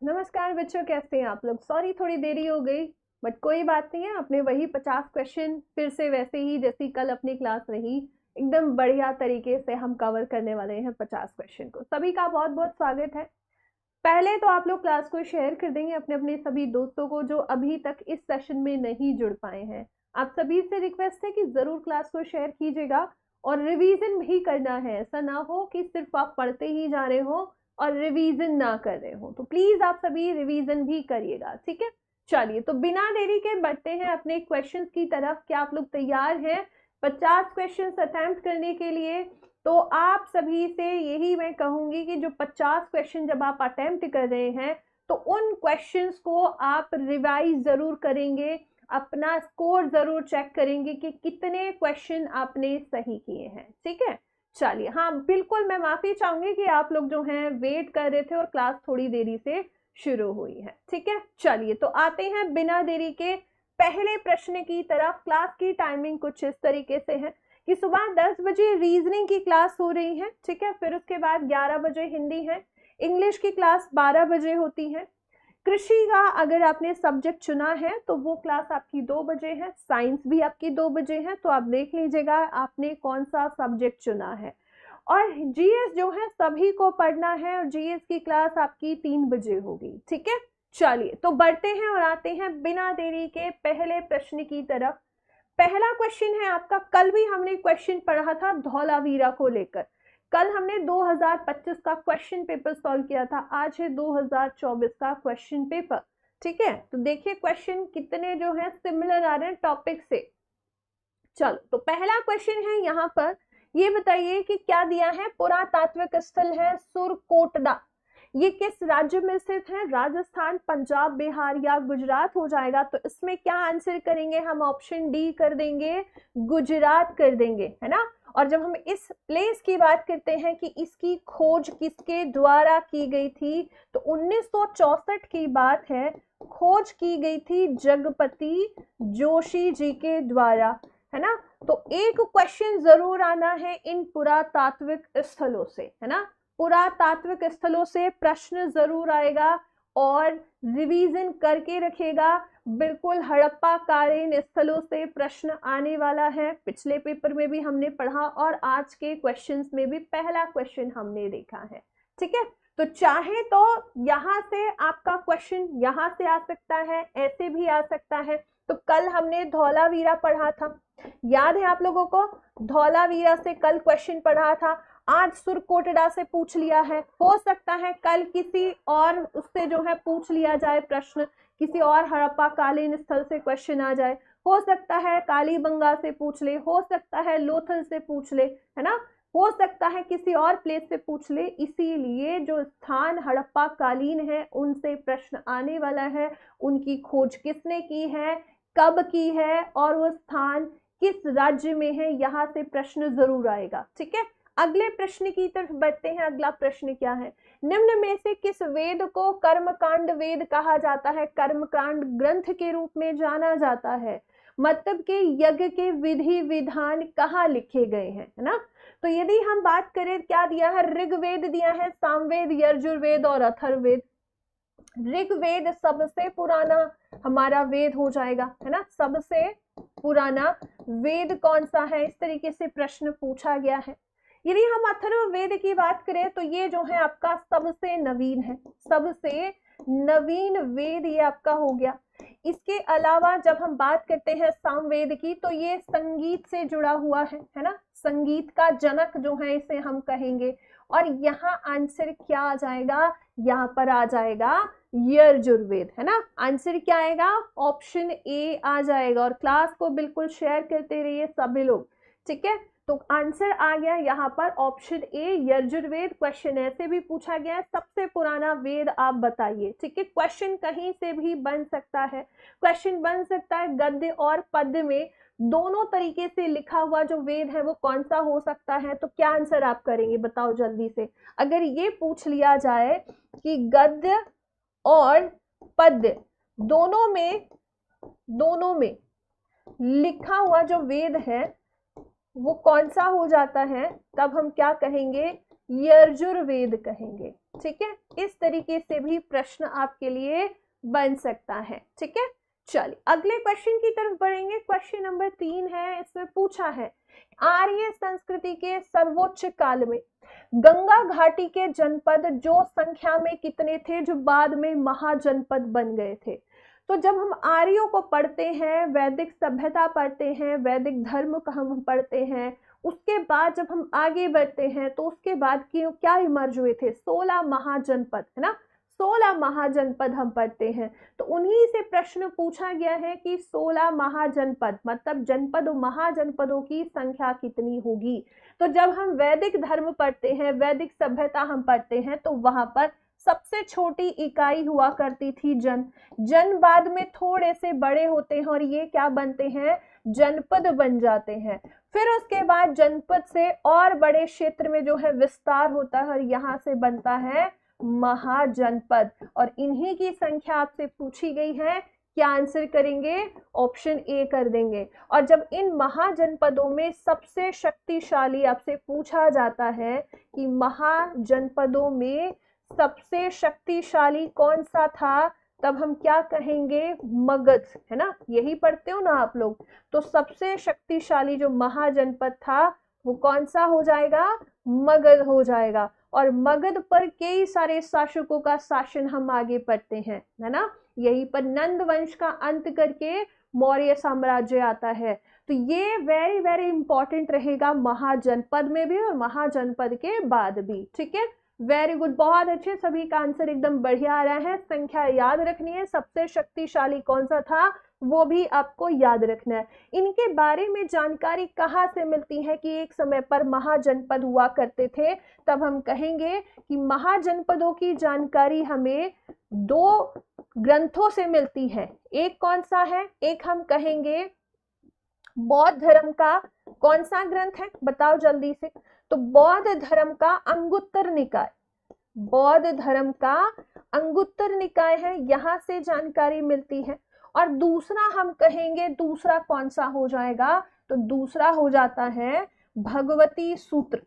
नमस्कार बच्चों, कैसे हैं आप लोग। सॉरी थोड़ी देरी हो गई, बट कोई बात नहीं है। अपने वही 50 क्वेश्चन फिर से वैसे ही जैसी कल अपनी क्लास रही, एकदम बढ़िया तरीके से हम कवर करने वाले हैं 50 क्वेश्चन को। सभी का बहुत बहुत स्वागत है। पहले तो आप लोग क्लास को शेयर कर देंगे अपने अपने सभी दोस्तों को जो अभी तक इस सेशन में नहीं जुड़ पाए हैं। आप सभी से रिक्वेस्ट है कि जरूर क्लास को शेयर कीजिएगा और रिवीजन भी करना है। ऐसा ना हो कि सिर्फ आप पढ़ते ही जा रहे हो और रिवीजन ना कर रहे हो, तो प्लीज आप सभी रिवीजन भी करिएगा, ठीक है। चलिए, तो बिना देरी के बढ़ते हैं अपने क्वेश्चंस की तरफ। क्या आप लोग तैयार हैं 50 क्वेश्चंस अटेम्प्ट करने के लिए? तो आप सभी से यही मैं कहूंगी कि जो 50 क्वेश्चन जब आप अटेम्प्ट कर रहे हैं तो उन क्वेश्चंस को आप रिवाइज जरूर करेंगे, अपना स्कोर जरूर चेक करेंगे कि कितने क्वेश्चन आपने सही किए हैं, ठीक है। चलिए, हाँ बिल्कुल, मैं माफी चाहूंगी कि आप लोग जो हैं वेट कर रहे थे और क्लास थोड़ी देरी से शुरू हुई है, ठीक है। चलिए, तो आते हैं बिना देरी के पहले प्रश्न की तरफ। क्लास की टाइमिंग कुछ इस तरीके से है कि सुबह 10 बजे रीजनिंग की क्लास हो रही है, ठीक है। फिर उसके बाद 11 बजे हिंदी है। इंग्लिश की क्लास 12 बजे होती है। कृषि का अगर आपने सब्जेक्ट चुना है तो वो क्लास आपकी 2 बजे है। साइंस भी आपकी 2 बजे है, तो आप देख लीजिएगा आपने कौन सा सब्जेक्ट चुना है। और जीएस जो है सभी को पढ़ना है और जीएस की क्लास आपकी 3 बजे होगी, ठीक है। चलिए, तो बढ़ते हैं और आते हैं बिना देरी के पहले प्रश्न की तरफ। पहला क्वेश्चन है आपका, कल भी हमने क्वेश्चन पढ़ा था धौलावीरा को लेकर। कल हमने 2025 का क्वेश्चन पेपर सॉल्व किया था, आज है 2024 का क्वेश्चन पेपर, ठीक है। तो देखिए क्वेश्चन कितने जो है सिमिलर आ रहे हैं टॉपिक से। चलो, तो पहला क्वेश्चन है यहाँ पर, ये बताइए कि क्या दिया है। पुरातात्विक स्थल है सुरकोटडा, ये किस राज्य में स्थित है। राजस्थान, पंजाब, बिहार या गुजरात हो जाएगा। तो इसमें क्या आंसर करेंगे हम, ऑप्शन डी कर देंगे, गुजरात कर देंगे, है ना। और जब हम इस प्लेस की बात करते हैं कि इसकी खोज किसके द्वारा की गई थी, तो 1964 की बात है। खोज की गई थी जगपति जोशी जी के द्वारा, है ना। तो एक क्वेश्चन जरूर आना है इन पुरातात्विक स्थलों से, है ना। पुरातात्विक स्थलों से प्रश्न जरूर आएगा और रिवीजन करके रखेगा। बिल्कुल हड़प्पा कालीन स्थलों से प्रश्न आने वाला है। पिछले पेपर में भी हमने पढ़ा और आज के क्वेश्चंस में भी पहला क्वेश्चन हमने देखा है, ठीक है। तो चाहे तो यहां से आपका क्वेश्चन यहां से आ सकता है, ऐसे भी आ सकता है। तो कल हमने धौलावीरा पढ़ा था, याद है आप लोगों को। धौलावीरा से कल क्वेश्चन पढ़ा था, आज सुरकोटडा से पूछ लिया है। हो सकता है कल किसी और उससे जो है पूछ लिया जाए प्रश्न, किसी और हड़प्पा कालीन स्थल से क्वेश्चन आ जाए। हो सकता है कालीबंगा से पूछ ले, हो सकता है लोथल से पूछ ले, है ना। हो सकता है किसी और प्लेस से पूछ ले। इसीलिए जो स्थान हड़प्पा कालीन है उनसे प्रश्न आने वाला है। उनकी खोज किसने की है, कब की है और वो स्थान किस राज्य में है, यहाँ से प्रश्न जरूर आएगा, ठीक है। अगले प्रश्न की तरफ बढ़ते हैं। अगला प्रश्न क्या है, निम्न में से किस वेद को कर्मकांड वेद कहा जाता है, कर्मकांड ग्रंथ के रूप में जाना जाता है। मतलब के यज्ञ के विधि विधान कहाँ लिखे गए हैं, है ना। तो यदि हम बात करें, क्या दिया है, ऋग्वेद दिया है, सामवेद, यजुर्वेद और अथर्ववेद। ऋग्वेद सबसे पुराना हमारा वेद हो जाएगा, है ना। सबसे पुराना वेद कौन सा है, इस तरीके से प्रश्न पूछा गया है। यदि हम अथर्ववेद की बात करें तो ये जो है आपका सबसे नवीन है, सबसे नवीन वेद ये आपका हो गया। इसके अलावा जब हम बात करते हैं सामवेद की तो ये संगीत से जुड़ा हुआ है ना। संगीत का जनक जो है इसे हम कहेंगे। और यहाँ आंसर क्या आ जाएगा, यहाँ पर आ जाएगा यजुर्वेद, है ना। आंसर क्या आएगा, ऑप्शन ए आ जाएगा। और क्लास को बिल्कुल शेयर करते रहिए सभी लोग, ठीक है। तो आंसर आ गया यहाँ पर ऑप्शन ए यजुर्वेद। क्वेश्चन ऐसे भी पूछा गया है, सबसे पुराना वेद आप बताइए, ठीक है। क्वेश्चन कहीं से भी बन सकता है, क्वेश्चन बन सकता है गद्य और पद्य में, दोनों तरीके से लिखा हुआ जो वेद है वो कौन सा हो सकता है। तो क्या आंसर आप करेंगे बताओ जल्दी से। अगर ये पूछ लिया जाए कि गद्य और पद्य दोनों में लिखा हुआ जो वेद है वो कौन सा हो जाता है, तब हम क्या कहेंगे, यजुर्वेद कहेंगे, ठीक है, इस तरीके से भी प्रश्न आपके लिए बन सकता है। ठीक है, चलिए अगले क्वेश्चन की तरफ बढ़ेंगे। क्वेश्चन नंबर 3 है, इसमें पूछा है आर्य संस्कृति के सर्वोच्च काल में गंगा घाटी के जनपद जो संख्या में कितने थे जो बाद में महाजनपद बन गए थे। तो जब हम आर्यों को पढ़ते हैं, वैदिक सभ्यता पढ़ते हैं, वैदिक धर्म का हम पढ़ते हैं, उसके बाद जब हम आगे बढ़ते हैं तो उसके बाद क्या इमर्ज हुए थे, 16 महाजनपद, है ना, 16 महाजनपद हम पढ़ते हैं। तो उन्हीं से प्रश्न पूछा गया है कि 16 महाजनपद मतलब जनपद महाजनपदों की संख्या कितनी होगी। तो जब हम वैदिक धर्म पढ़ते हैं, वैदिक सभ्यता हम पढ़ते हैं, तो वहां पर सबसे छोटी इकाई हुआ करती थी जन बाद में थोड़े से बड़े होते हैं और ये क्या बनते हैं, जनपद बन जाते हैं। फिर उसके बाद जनपद से और बड़े क्षेत्र में जो है विस्तार होता है और यहाँ से बनता है महाजनपद। और इन्हीं की संख्या आपसे पूछी गई है, क्या आंसर करेंगे, ऑप्शन ए कर देंगे। और जब इन महाजनपदों में सबसे शक्तिशाली आपसे पूछा जाता है कि महाजनपदों में सबसे शक्तिशाली कौन सा था, तब हम क्या कहेंगे, मगध, है ना, यही पढ़ते हो ना आप लोग। तो सबसे शक्तिशाली जो महाजनपद था वो कौन सा हो जाएगा, मगध हो जाएगा। और मगध पर कई सारे शासकों का शासन हम आगे पढ़ते हैं, है ना, यहीं पर नंद वंश का अंत करके मौर्य साम्राज्य आता है। तो ये वेरी वेरी इंपॉर्टेंट रहेगा महाजनपद में भी और महाजनपद के बाद भी। ठीक है, वेरी गुड, बहुत अच्छे, सभी का आंसर एकदम बढ़िया आ रहा है। संख्या याद रखनी है, सबसे शक्तिशाली कौन सा था वो भी आपको याद रखना है। इनके बारे में जानकारी कहाँ से मिलती है कि एक समय पर महाजनपद हुआ करते थे, तब हम कहेंगे कि महाजनपदों की जानकारी हमें 2 ग्रंथों से मिलती है। एक कौन सा है, एक हम कहेंगे बौद्ध धर्म का कौन सा ग्रंथ है, बताओ जल्दी से। तो बौद्ध धर्म का अंगुत्तर निकाय, बौद्ध धर्म का अंगुत्तर निकाय है, यहां से जानकारी मिलती है। और दूसरा हम कहेंगे, दूसरा कौन सा हो जाएगा, तो दूसरा हो जाता है भगवती सूत्र,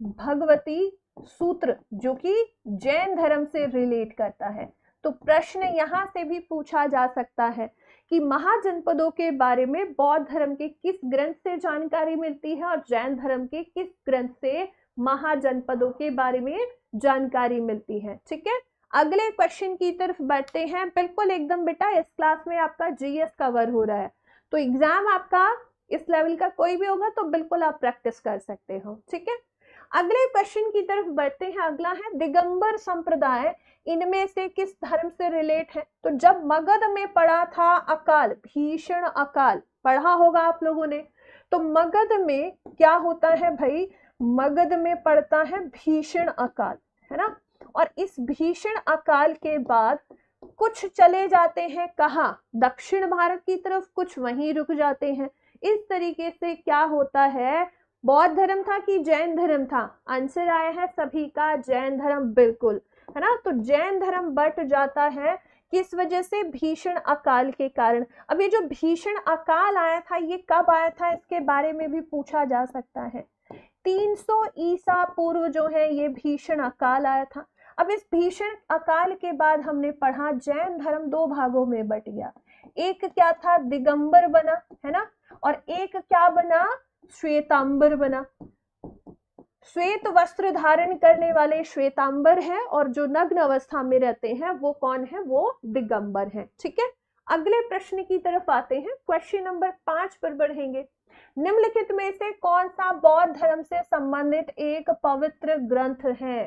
भगवती सूत्र जो कि जैन धर्म से रिलेट करता है। तो प्रश्न यहां से भी पूछा जा सकता है कि महाजनपदों के बारे में बौद्ध धर्म के किस ग्रंथ से जानकारी मिलती है और जैन धर्म के किस ग्रंथ से महाजनपदों के बारे में जानकारी मिलती है। ठीक है, अगले क्वेश्चन की तरफ बढ़ते हैं। बिल्कुल एकदम बेटा, इस क्लास में आपका जीएस कवर हो रहा है, तो एग्जाम आपका इस लेवल का कोई भी होगा तो बिल्कुल आप प्रैक्टिस कर सकते हो। ठीक है, अगले क्वेश्चन की तरफ बढ़ते हैं। अगला है दिगंबर संप्रदाय इनमें से किस धर्म से रिलेट है। तो जब मगध में पड़ा था अकाल, भीषण अकाल, पढ़ा होगा आप लोगों ने, तो मगध में क्या होता है भाई, मगध में पड़ता है भीषण अकाल, है ना। और इस भीषण अकाल के बाद कुछ चले जाते हैं कहाँ, दक्षिण भारत की तरफ, कुछ वहीं रुक जाते हैं। इस तरीके से क्या होता है, बौद्ध धर्म था कि जैन धर्म था, आंसर आया है सभी का जैन धर्म, बिल्कुल, है ना। तो जैन धर्म बट जाता है, किस वजह से, भीषण अकाल के कारण। अब ये जो भीषण अकाल आया था ये कब आया था, इसके बारे में भी पूछा जा सकता है। 300 ईसा पूर्व जो है ये भीषण अकाल आया था। अब इस भीषण अकाल के बाद हमने पढ़ा जैन धर्म 2 भागों में बट गया। एक क्या था, दिगंबर बना, है ना, और एक क्या बना, श्वेतांबर बना। श्वेत वस्त्र धारण करने वाले श्वेतांबर है और जो नग्न अवस्था में रहते हैं वो कौन है, वो दिगंबर है। ठीक है, अगले प्रश्न की तरफ आते हैं। क्वेश्चन नंबर 5 पर बढ़ेंगे। निम्नलिखित में से कौन सा बौद्ध धर्म से संबंधित एक पवित्र ग्रंथ है।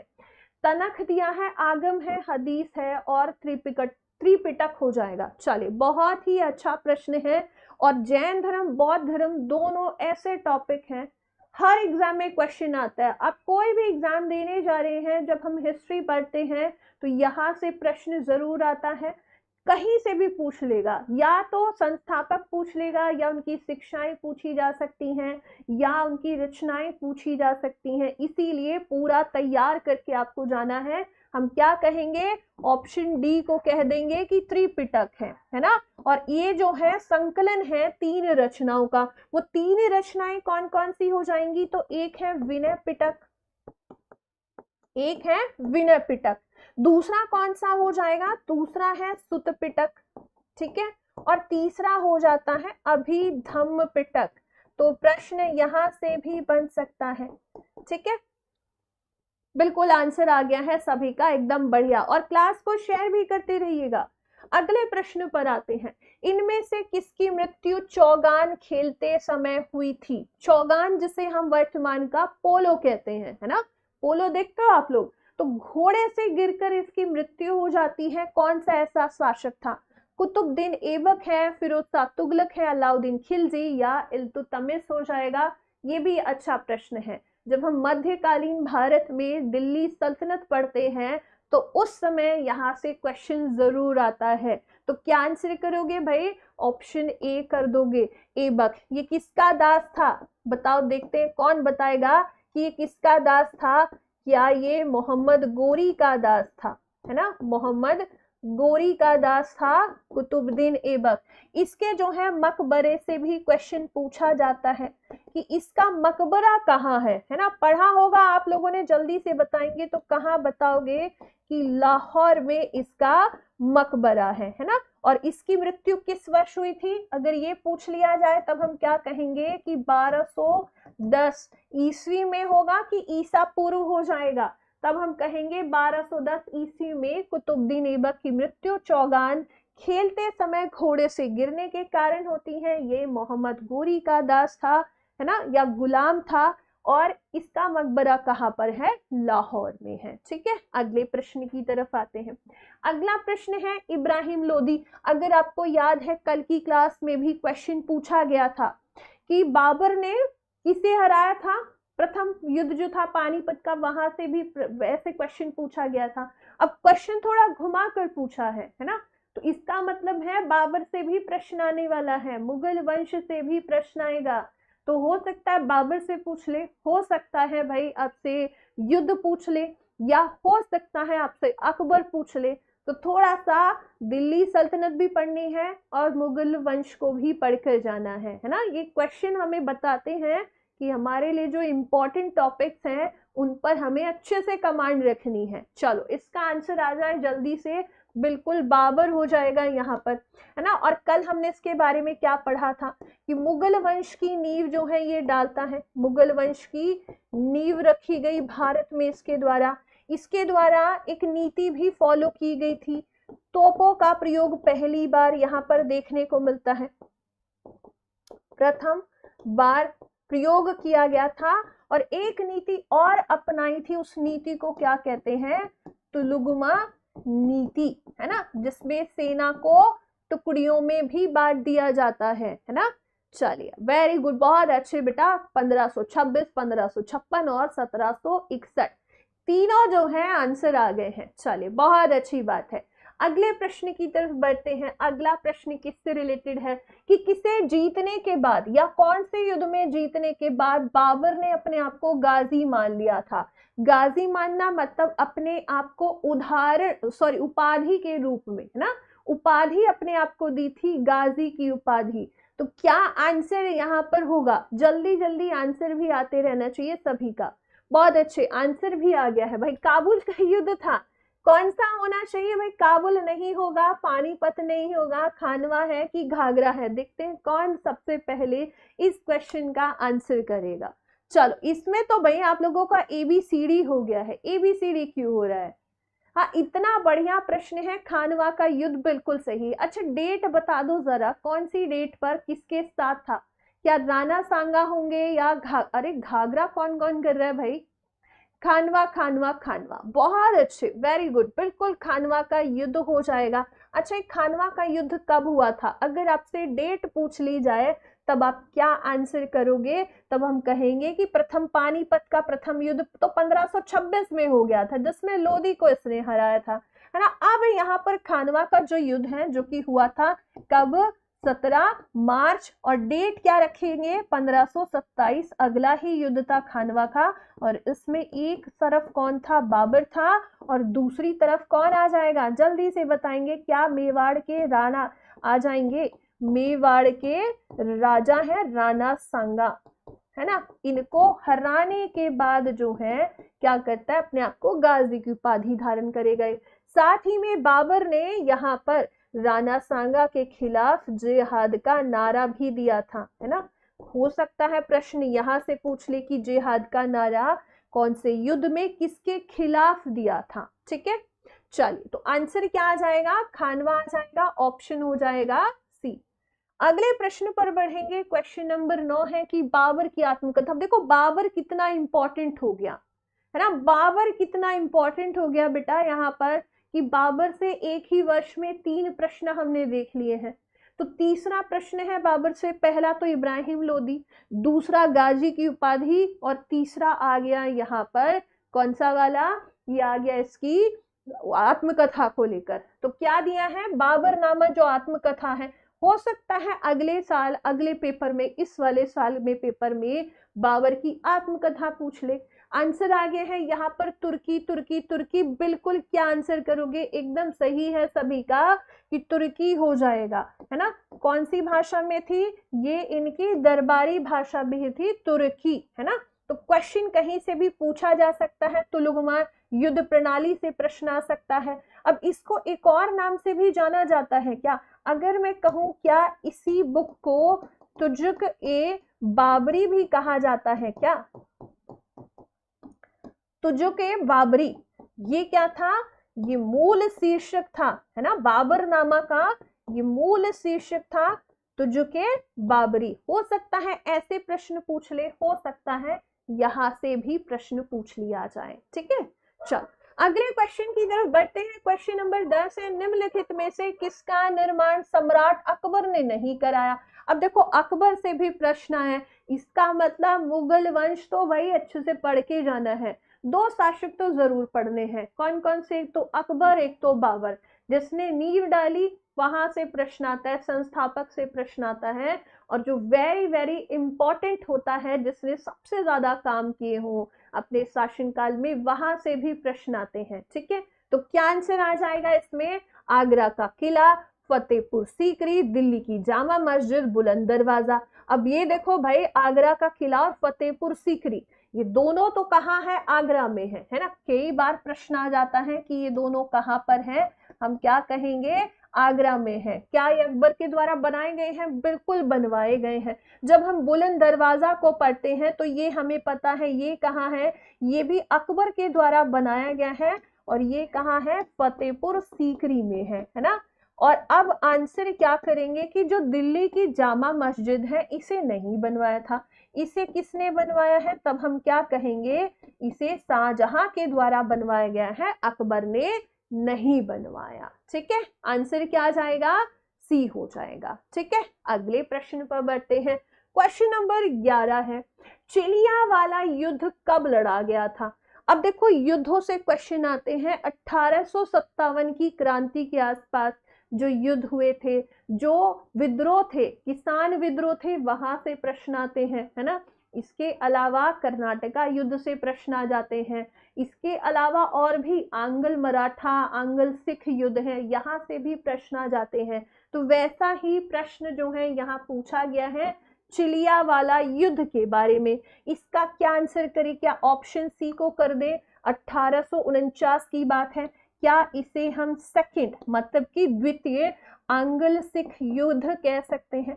तनख दिया है, आगम है, हदीस है और त्रिपिटक हो जाएगा। चलिए, बहुत ही अच्छा प्रश्न है। और जैन धर्म बौद्ध धर्म दोनों ऐसे टॉपिक हैं, हर एग्जाम में क्वेश्चन आता है। आप कोई भी एग्जाम देने जा रहे हैं, जब हम हिस्ट्री पढ़ते हैं तो यहाँ से प्रश्न जरूर आता है, कहीं से भी पूछ लेगा, या तो संस्थापक पूछ लेगा, या उनकी शिक्षाएं पूछी जा सकती हैं, या उनकी रचनाएं पूछी जा सकती हैं। इसीलिए पूरा तैयार करके आपको जाना है। हम क्या कहेंगे, ऑप्शन डी को कह देंगे कि त्रिपिटक है ना। और ये जो है संकलन है 3 रचनाओं का। वो 3 रचनाएं कौन कौन सी हो जाएंगी, तो एक है विनय पिटक, एक है विनय पिटक, दूसरा कौन सा हो जाएगा, दूसरा है सुत पिटक, ठीक है, और तीसरा हो जाता है अभिधम्म पिटक। तो प्रश्न यहां से भी बन सकता है, ठीक है। बिल्कुल आंसर आ गया है सभी का, एकदम बढ़िया। और क्लास को शेयर भी करते रहिएगा। अगले प्रश्न पर आते हैं, इनमें से किसकी मृत्यु चौगान खेलते समय हुई थी। चौगान जिसे हम वर्तमान का पोलो कहते हैं, है ना, पोलो देखते हो आप लोग, तो घोड़े से गिरकर इसकी मृत्यु हो जाती है। कौन सा ऐसा शासक था, कुतुबुद्दीन ऐबक है, फिरोज शाह तुगलक है, अलाउद्दीन खिलजी या इल्तुतमिश हो जाएगा। ये भी अच्छा प्रश्न है। जब हम मध्यकालीन भारत में दिल्ली सल्तनत पढ़ते हैं तो उस समय यहाँ से क्वेश्चन जरूर आता है। तो क्या आंसर करोगे भाई, ऑप्शन ए कर दोगे, ऐबक। ये किसका दास था, बताओ, देखते हैं कौन बताएगा कि ये किसका दास था। क्या ये मोहम्मद गोरी का दास था, है ना, मोहम्मद गोरी का दास था कुतुबुद्दीन ऐबक। इसके जो है मकबरे से भी क्वेश्चन पूछा जाता है कि इसका मकबरा कहाँ है ना, पढ़ा होगा आप लोगों ने, जल्दी से बताएंगे तो कहाँ बताओगे कि लाहौर में इसका मकबरा है ना। और इसकी मृत्यु किस वर्ष हुई थी, अगर ये पूछ लिया जाए तब हम क्या कहेंगे कि 1210 ईस्वी में होगा कि ईसा पूर्व हो जाएगा, तब हम कहेंगे 1210 ईस्वी में कुतुबुद्दीन ऐबक की मृत्यु चौगान खेलते समय घोड़े से गिरने के कारण होती है। ये मोहम्मद गोरी का दास था, है ना, या गुलाम था। और इसका मकबरा कहाँ पर है, लाहौर में है, ठीक है। अगले प्रश्न की तरफ आते हैं। अगला प्रश्न है इब्राहिम लोदी। अगर आपको याद है कल की क्लास में भी क्वेश्चन पूछा गया था कि बाबर ने किसे हराया था, प्रथम युद्ध जो था पानीपत का, वहां से भी वैसे क्वेश्चन पूछा गया था। अब क्वेश्चन थोड़ा घुमा कर पूछा है ना, तो इसका मतलब है बाबर से भी प्रश्न आने वाला है, मुगल वंश से भी प्रश्न आएगा। तो हो सकता है बाबर से पूछ ले, हो सकता है भाई आपसे युद्ध पूछ ले, या हो सकता है आपसे अकबर पूछ ले। तो थोड़ा सा दिल्ली सल्तनत भी पढ़नी है और मुगल वंश को भी पढ़कर जाना है ना। ये क्वेश्चन हमें बताते हैं कि हमारे लिए जो इम्पोर्टेंट टॉपिक्स हैं उन पर हमें अच्छे से कमांड रखनी है। चलो इसका आंसर आ जाए जल्दी से, बिल्कुल बाबर हो जाएगा यहाँ पर, है ना। और कल हमने इसके बारे में क्या पढ़ा था कि मुगल वंश की नींव जो है ये डालता है, मुगल वंश की नींव रखी गई भारत में इसके द्वारा। इसके द्वारा एक नीति भी फॉलो की गई थी, तोपों का प्रयोग पहली बार यहाँ पर देखने को मिलता है, प्रथम बार प्रयोग किया गया था। और एक नीति और अपनाई थी, उस नीति को क्या कहते हैं, तुलुगमा नीति, है ना, जिसमें सेना को टुकड़ियों में भी बांट दिया जाता है ना। चलिए वेरी गुड, बहुत अच्छे बेटा। 1526, 1556 और 1761 तीनों जो है आंसर आ गए हैं। चलिए बहुत अच्छी बात है। अगले प्रश्न की तरफ बढ़ते हैं। अगला प्रश्न किससे रिलेटेड है कि किसे जीतने के बाद या कौन से युद्ध में जीतने के बाद बाबर ने अपने आप को गाजी मान लिया था। गाजी मानना मतलब अपने आप को उपाधि के रूप में, है ना, उपाधि अपने आप को दी थी, गाजी की उपाधि। तो क्या आंसर यहाँ पर होगा, जल्दी जल्दी आंसर भी आते रहना चाहिए सभी का। बहुत अच्छे, आंसर भी आ गया है भाई, काबुल का युद्ध था। कौन सा होना चाहिए भाई, काबुल नहीं होगा, पानीपत नहीं होगा, खानवा है कि घाघरा है। देखते हैं कौन सबसे पहले इस क्वेश्चन का आंसर करेगा। चलो इसमें तो भाई आप लोगों का ABCD हो गया है। ABCD क्यों हो रहा है, हाँ इतना बढ़िया प्रश्न है। खानवा का युद्ध बिल्कुल सही। अच्छा डेट बता दो जरा, कौन सी डेट पर किसके साथ था, क्या राणा सांगा होंगे या अरे घाघरा कौन कौन कर रहा है भाई, खानवा खानवा खानवा, बहुत अच्छे, वेरी गुड, बिल्कुल खानवा का युद्ध हो जाएगा। अच्छा खानवा का युद्ध कब हुआ था, अगर आपसे डेट पूछ ली जाए तब आप क्या आंसर करोगे, तब हम कहेंगे कि प्रथम पानीपत का प्रथम युद्ध तो 1526 में हो गया था, जिसमें लोदी को इसने हराया था, है ना। अब यहाँ पर खानवा का जो युद्ध है जो कि हुआ था कब, 17 मार्च, और डेट क्या रखेंगे 1527, अगला ही युद्ध था खानवा का। और इसमें एक तरफ कौन था, बाबर था, और दूसरी तरफ कौन आ जाएगा, जल्दी से बताएंगे, क्या मेवाड़ के राणा आ जाएंगे, मेवाड़ के राजा है राणा सांगा, है ना। इनको हराने के बाद जो है क्या करता है, अपने आप को गाजी की उपाधि धारण करेगा। साथ ही में बाबर ने यहाँ पर राणा सांगा के खिलाफ जिहाद का नारा भी दिया था, है ना। हो सकता है प्रश्न यहाँ से पूछ ले कि जिहाद का नारा कौन से युद्ध में किसके खिलाफ दिया था, ठीक है। चलिए, तो आंसर क्या आ जाएगा, खानवा आ जाएगा, ऑप्शन हो जाएगा सी। अगले प्रश्न पर बढ़ेंगे। क्वेश्चन नंबर 9 है कि बाबर की आत्मकथा। देखो बाबर कितना इंपॉर्टेंट हो गया, है ना। बाबर कितना इंपॉर्टेंट हो गया बेटा यहाँ पर कि बाबर से एक ही वर्ष में 3 प्रश्न हमने देख लिए हैं। तो तीसरा प्रश्न है बाबर से, पहला तो इब्राहिम लोदी, दूसरा गाजी की उपाधि, और तीसरा आ गया यहाँ पर कौन सा वाला, ये आ गया इसकी आत्मकथा को लेकर। तो क्या दिया है, बाबर नामा जो आत्मकथा है। हो सकता है अगले साल, अगले पेपर में, इस वाले साल में पेपर में बाबर की आत्मकथा पूछ ले। आंसर आ गया है यहाँ पर तुर्की, तुर्की, तुर्की। बिल्कुल क्या आंसर करोगे, एकदम सही है सभी का कि तुर्की हो जाएगा, है ना। कौन सी भाषा में थी ये, इनकी दरबारी भाषा भी थी तुर्की, है ना। तो क्वेश्चन कहीं से भी पूछा जा सकता है, तुलुगमा युद्ध प्रणाली से प्रश्न आ सकता है। अब इसको एक और नाम से भी जाना जाता है क्या, अगर मैं कहूं क्या इसी बुक को तुजुक ए बाबरी भी कहा जाता है क्या, तुजुक ए बाबरी, ये क्या था, ये मूल शीर्षक था, है ना। बाबर नामा का ये मूल शीर्षक था तुजुक ए बाबरी। हो सकता है ऐसे प्रश्न पूछ ले, हो सकता है यहां से भी प्रश्न पूछ लिया जाए, ठीक है। चल अगले क्वेश्चन की तरफ बढ़ते हैं। क्वेश्चन नंबर 10 है, निम्नलिखित में से किसका निर्माण सम्राट अकबर ने नहीं कराया। अब देखो अकबर से भी प्रश्न है, इसका मतलब मुगल वंश तो भाई अच्छे से पढ़ के जाना है। 2 शासक तो जरूर पढ़ने हैं, कौन कौन से, एक तो अकबर, एक तो बाबर। जिसने नींव डाली वहां से प्रश्न आता है, संस्थापक से प्रश्न आता है, और जो वेरी वेरी इंपॉर्टेंट होता है, जिसने सबसे ज्यादा काम किए हो अपने शासनकाल में, वहां से भी प्रश्न आते हैं, ठीक है। तो क्या आंसर आ जाएगा इसमें, आगरा का किला, फतेहपुर सीकरी, दिल्ली की जामा मस्जिद, बुलंद दरवाजा। अब ये देखो भाई, आगरा का किला और फतेहपुर सीकरी, ये दोनों तो कहाँ है, आगरा में है ना। कई बार प्रश्न आ जाता है कि ये दोनों कहाँ पर है, हम क्या कहेंगे, आगरा में है। क्या ये अकबर के द्वारा बनाए गए हैं, बिल्कुल बनवाए गए हैं। जब हम बुलंद दरवाजा को पढ़ते हैं तो ये हमें पता है ये कहाँ है, ये भी अकबर के द्वारा बनाया गया है, और ये कहाँ है, फतेहपुर सीकरी में है ना। और अब आंसर क्या करेंगे कि जो दिल्ली की जामा मस्जिद है इसे नहीं बनवाया था, इसे किसने बनवाया है, तब हम क्या कहेंगे, इसे शाहजहां के द्वारा बनवाया गया है, अकबर ने नहीं बनवाया, ठीक है। आंसर क्या आ जाएगा, सी हो जाएगा, ठीक है। अगले प्रश्न पर बढ़ते हैं। क्वेश्चन नंबर 11 है, चिलियावाला युद्ध कब लड़ा गया था। अब देखो युद्धों से क्वेश्चन आते हैं। 1857 की क्रांति के आसपास जो युद्ध हुए थे, जो विद्रोह थे, किसान विद्रोह थे, वहां से प्रश्न आते हैं, है ना। इसके अलावा कर्नाटका युद्ध से प्रश्न आ जाते हैं। इसके अलावा और भी आंग्ल मराठा, आंग्ल सिख युद्ध है, यहाँ से भी प्रश्न आ जाते हैं। तो वैसा ही प्रश्न जो है यहाँ पूछा गया है चिलियावाला युद्ध के बारे में। इसका क्या आंसर करें, क्या ऑप्शन सी को कर दे, 1849 की बात है। क्या इसे हम सेकंड मतलब कि द्वितीय आंग्ल सिख युद्ध कह सकते हैं।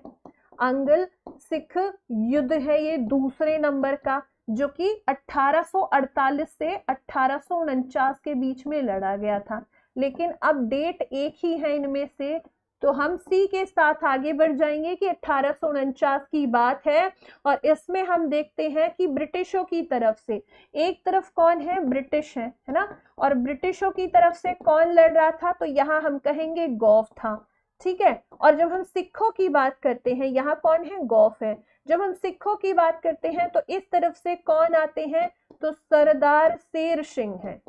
आंग्ल सिख युद्ध है ये दूसरे नंबर का, जो कि 1848 से 1849 के बीच में लड़ा गया था। लेकिन अब डेट एक ही है इनमें से, तो हम सी के साथ आगे बढ़ जाएंगे कि 1849 की बात है। और इसमें हम देखते हैं कि ब्रिटिशों की तरफ से, एक तरफ कौन है, ब्रिटिश है ना, और ब्रिटिशों की तरफ से कौन लड़ रहा था, तो यहाँ हम कहेंगे गौफ था, ठीक है। और जब हम सिखों की बात करते हैं, यहाँ कौन है, गौफ है। जब हम सिखों की बात करते हैं तो इस तरफ से कौन आते हैं, तो सरदार शेर सिंह है,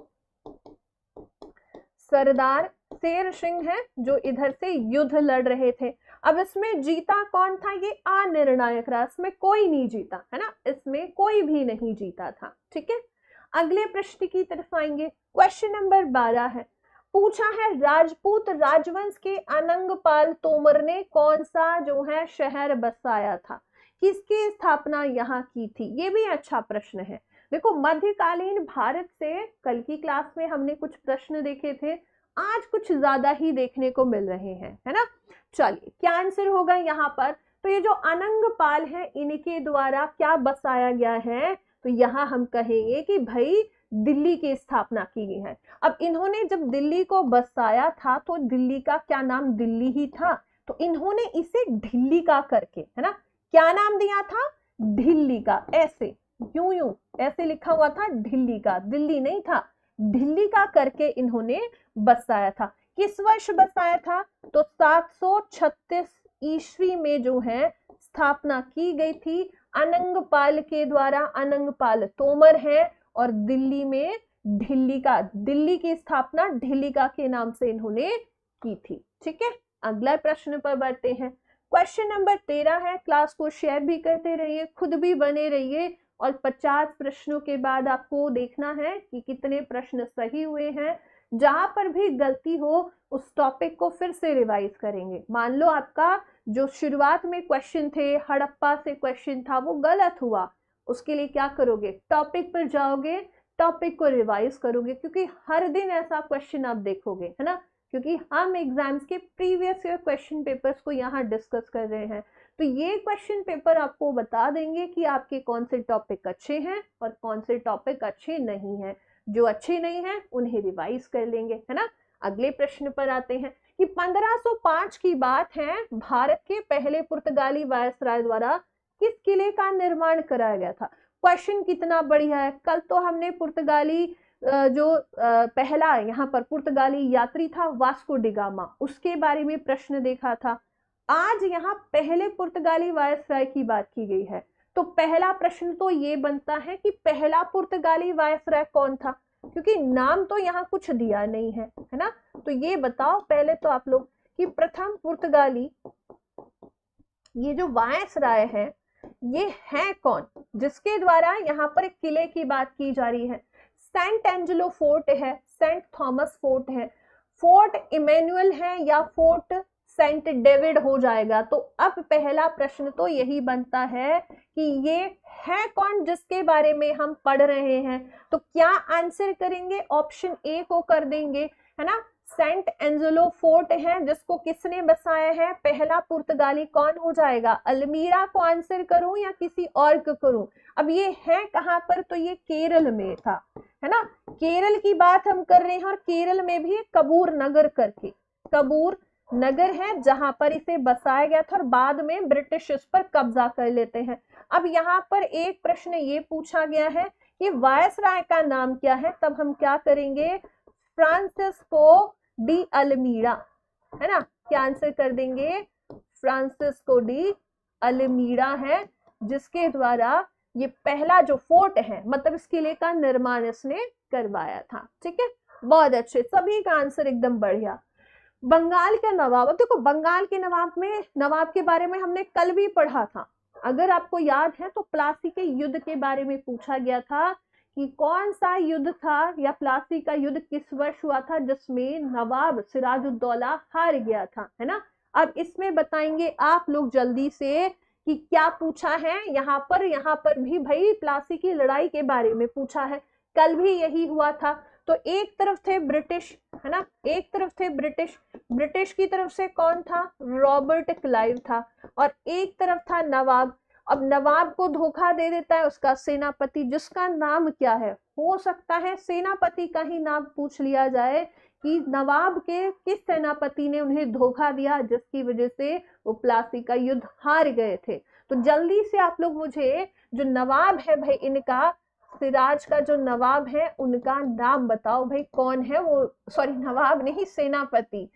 सरदार शेर सिंह है जो इधर से युद्ध लड़ रहे थे। अब इसमें जीता कौन था, ये अनिर्णायक रहा, इसमें कोई नहीं जीता, है ना, इसमें कोई भी नहीं जीता था, ठीक है। अगले प्रश्न की तरफ आएंगे। क्वेश्चन नंबर 12 है, पूछा है राजपूत राजवंश के अनंगपाल तोमर ने कौन सा जो है शहर बसाया था, किसकी स्थापना यहाँ की थी। ये भी अच्छा प्रश्न है। देखो मध्यकालीन भारत से कल की क्लास में हमने कुछ प्रश्न देखे थे, आज कुछ ज्यादा ही देखने को मिल रहे हैं, है ना। चलिए क्या आंसर होगा यहाँ पर, तो ये जो अनंगपाल है इनके द्वारा क्या बसाया गया है, तो यहाँ हम कहेंगे कि भाई दिल्ली की स्थापना की गई है। अब इन्होंने जब दिल्ली को बसाया था तो दिल्ली का क्या नाम दिल्ली ही था, तो इन्होंने इसे ढिल्ली का करके, है ना, क्या नाम दिया था, ढिल्ली का। ऐसे यूं यूं ऐसे लिखा हुआ था ढिल्ली का, दिल्ली नहीं था, ढिल्ली का करके इन्होंने बसाया था। किस वर्ष बसाया था, तो 736 ईस्वी में जो है स्थापना की गई थी अनंगपाल के द्वारा। अनंगपाल तोमर है और दिल्ली में दिल्ली की स्थापना ढिल्लिका के नाम से इन्होंने की थी। ठीक है, अगला प्रश्न पर बढ़ते हैं। क्वेश्चन नंबर 13 है। क्लास को शेयर भी करते रहिए, खुद भी बने रहिए और 50 प्रश्नों के बाद आपको देखना है कि कितने प्रश्न सही हुए हैं। जहां पर भी गलती हो उस टॉपिक को फिर से रिवाइज करेंगे। मान लो आपका जो शुरुआत में क्वेश्चन थे, हड़प्पा से क्वेश्चन था, वो गलत हुआ, उसके लिए क्या करोगे, टॉपिक पर जाओगे, टॉपिक को रिवाइज करोगे, क्योंकि हर दिन ऐसा क्वेश्चन आप देखोगे, है ना, क्योंकि हम एग्जाम्स के प्रीवियस ईयर क्वेश्चन पेपर्स को यहाँ डिस्कस कर रहे हैं। तो ये क्वेश्चन पेपर आपको बता देंगे कि आपके कौन से टॉपिक अच्छे हैं और कौन से टॉपिक अच्छे नहीं हैं। जो अच्छे नहीं हैं उन्हें रिवाइज कर लेंगे, है ना। अगले प्रश्न पर आते हैं कि 1505 की बात है, भारत के पहले पुर्तगाली वायसराय द्वारा किस किले का निर्माण कराया गया था। क्वेश्चन कितना बढ़िया है। कल तो हमने पुर्तगाली जो पहला यहाँ पर पुर्तगाली यात्री था वास्को डी गामा, उसके बारे में प्रश्न देखा था। आज यहाँ पहले पुर्तगाली वायसराय की बात की गई है। तो पहला प्रश्न तो ये बनता है कि पहला पुर्तगाली वायसराय कौन था, क्योंकि नाम तो यहाँ कुछ दिया नहीं है, है ना। तो ये बताओ पहले तो आप लोग कि प्रथम पुर्तगाली ये जो वायसराय है ये है कौन, जिसके द्वारा यहाँ पर एक किले की बात की जा रही है। सेंट एंजेलो फोर्ट है, सेंट थॉमस फोर्ट है, फोर्ट इमैनुअल है या फोर्ट सेंट डेविड हो जाएगा। तो अब पहला प्रश्न तो यही बनता है कि ये है कौन जिसके बारे में हम पढ़ रहे हैं। तो क्या आंसर करेंगे, ऑप्शन ए को कर देंगे, है ना। सेंट एंजेलो फोर्ट है जिसको किसने बसाया है, पहला पुर्तगाली कौन हो जाएगा, अल्मीरा को आंसर करूं या किसी और को करूं। अब ये है कहां पर, तो ये केरल में था, है ना। केरल की बात हम कर रहे हैं और केरल में भी कबूर नगर करके कबूर नगर है जहां पर इसे बसाया गया था और बाद में ब्रिटिश इस पर कब्जा कर लेते हैं। अब यहाँ पर एक प्रश्न ये पूछा गया है कि वायसराय का नाम क्या है, तब हम क्या करेंगे, फ्रांसिस्को डी अल्मीड़ा, है ना। क्या आंसर कर देंगे, फ्रांसिस्को डी अल्मीड़ा है जिसके द्वारा ये पहला जो फोर्ट है, मतलब इस किले का निर्माण इसने करवाया था। ठीक है, बहुत अच्छे, सभी का आंसर एकदम बढ़िया। बंगाल का नवाब, अब देखो बंगाल के नवाब के बारे में हमने कल भी पढ़ा था, अगर आपको याद है तो प्लासी के युद्ध के बारे में पूछा गया था कि कौन सा युद्ध था या प्लासी का युद्ध किस वर्ष हुआ था जिसमें नवाब सिराजुद्दौला हार गया था, है ना। अब इसमें बताएंगे आप लोग जल्दी से कि क्या पूछा है। यहाँ पर भी भाई प्लासी की लड़ाई के बारे में पूछा है, कल भी यही हुआ था। तो एक तरफ थे ब्रिटिश, है ना, एक तरफ थे ब्रिटिश की तरफ से कौन था, रॉबर्ट क्लाइव था, और एक तरफ था नवाब। अब नवाब को धोखा दे देता है उसका सेनापति, जिसका नाम क्या है, हो सकता है सेनापति का ही नाम पूछ लिया जाए कि नवाब के किस सेनापति ने उन्हें धोखा दिया जिसकी वजह से वो प्लासी का युद्ध हार गए थे। तो जल्दी से आप लोग मुझे जो नवाब है भाई इनका, सिराज का जो नवाब है उनका नाम बताओ भाई, कौन है वो, सॉरी नवाब नहीं सेनापति,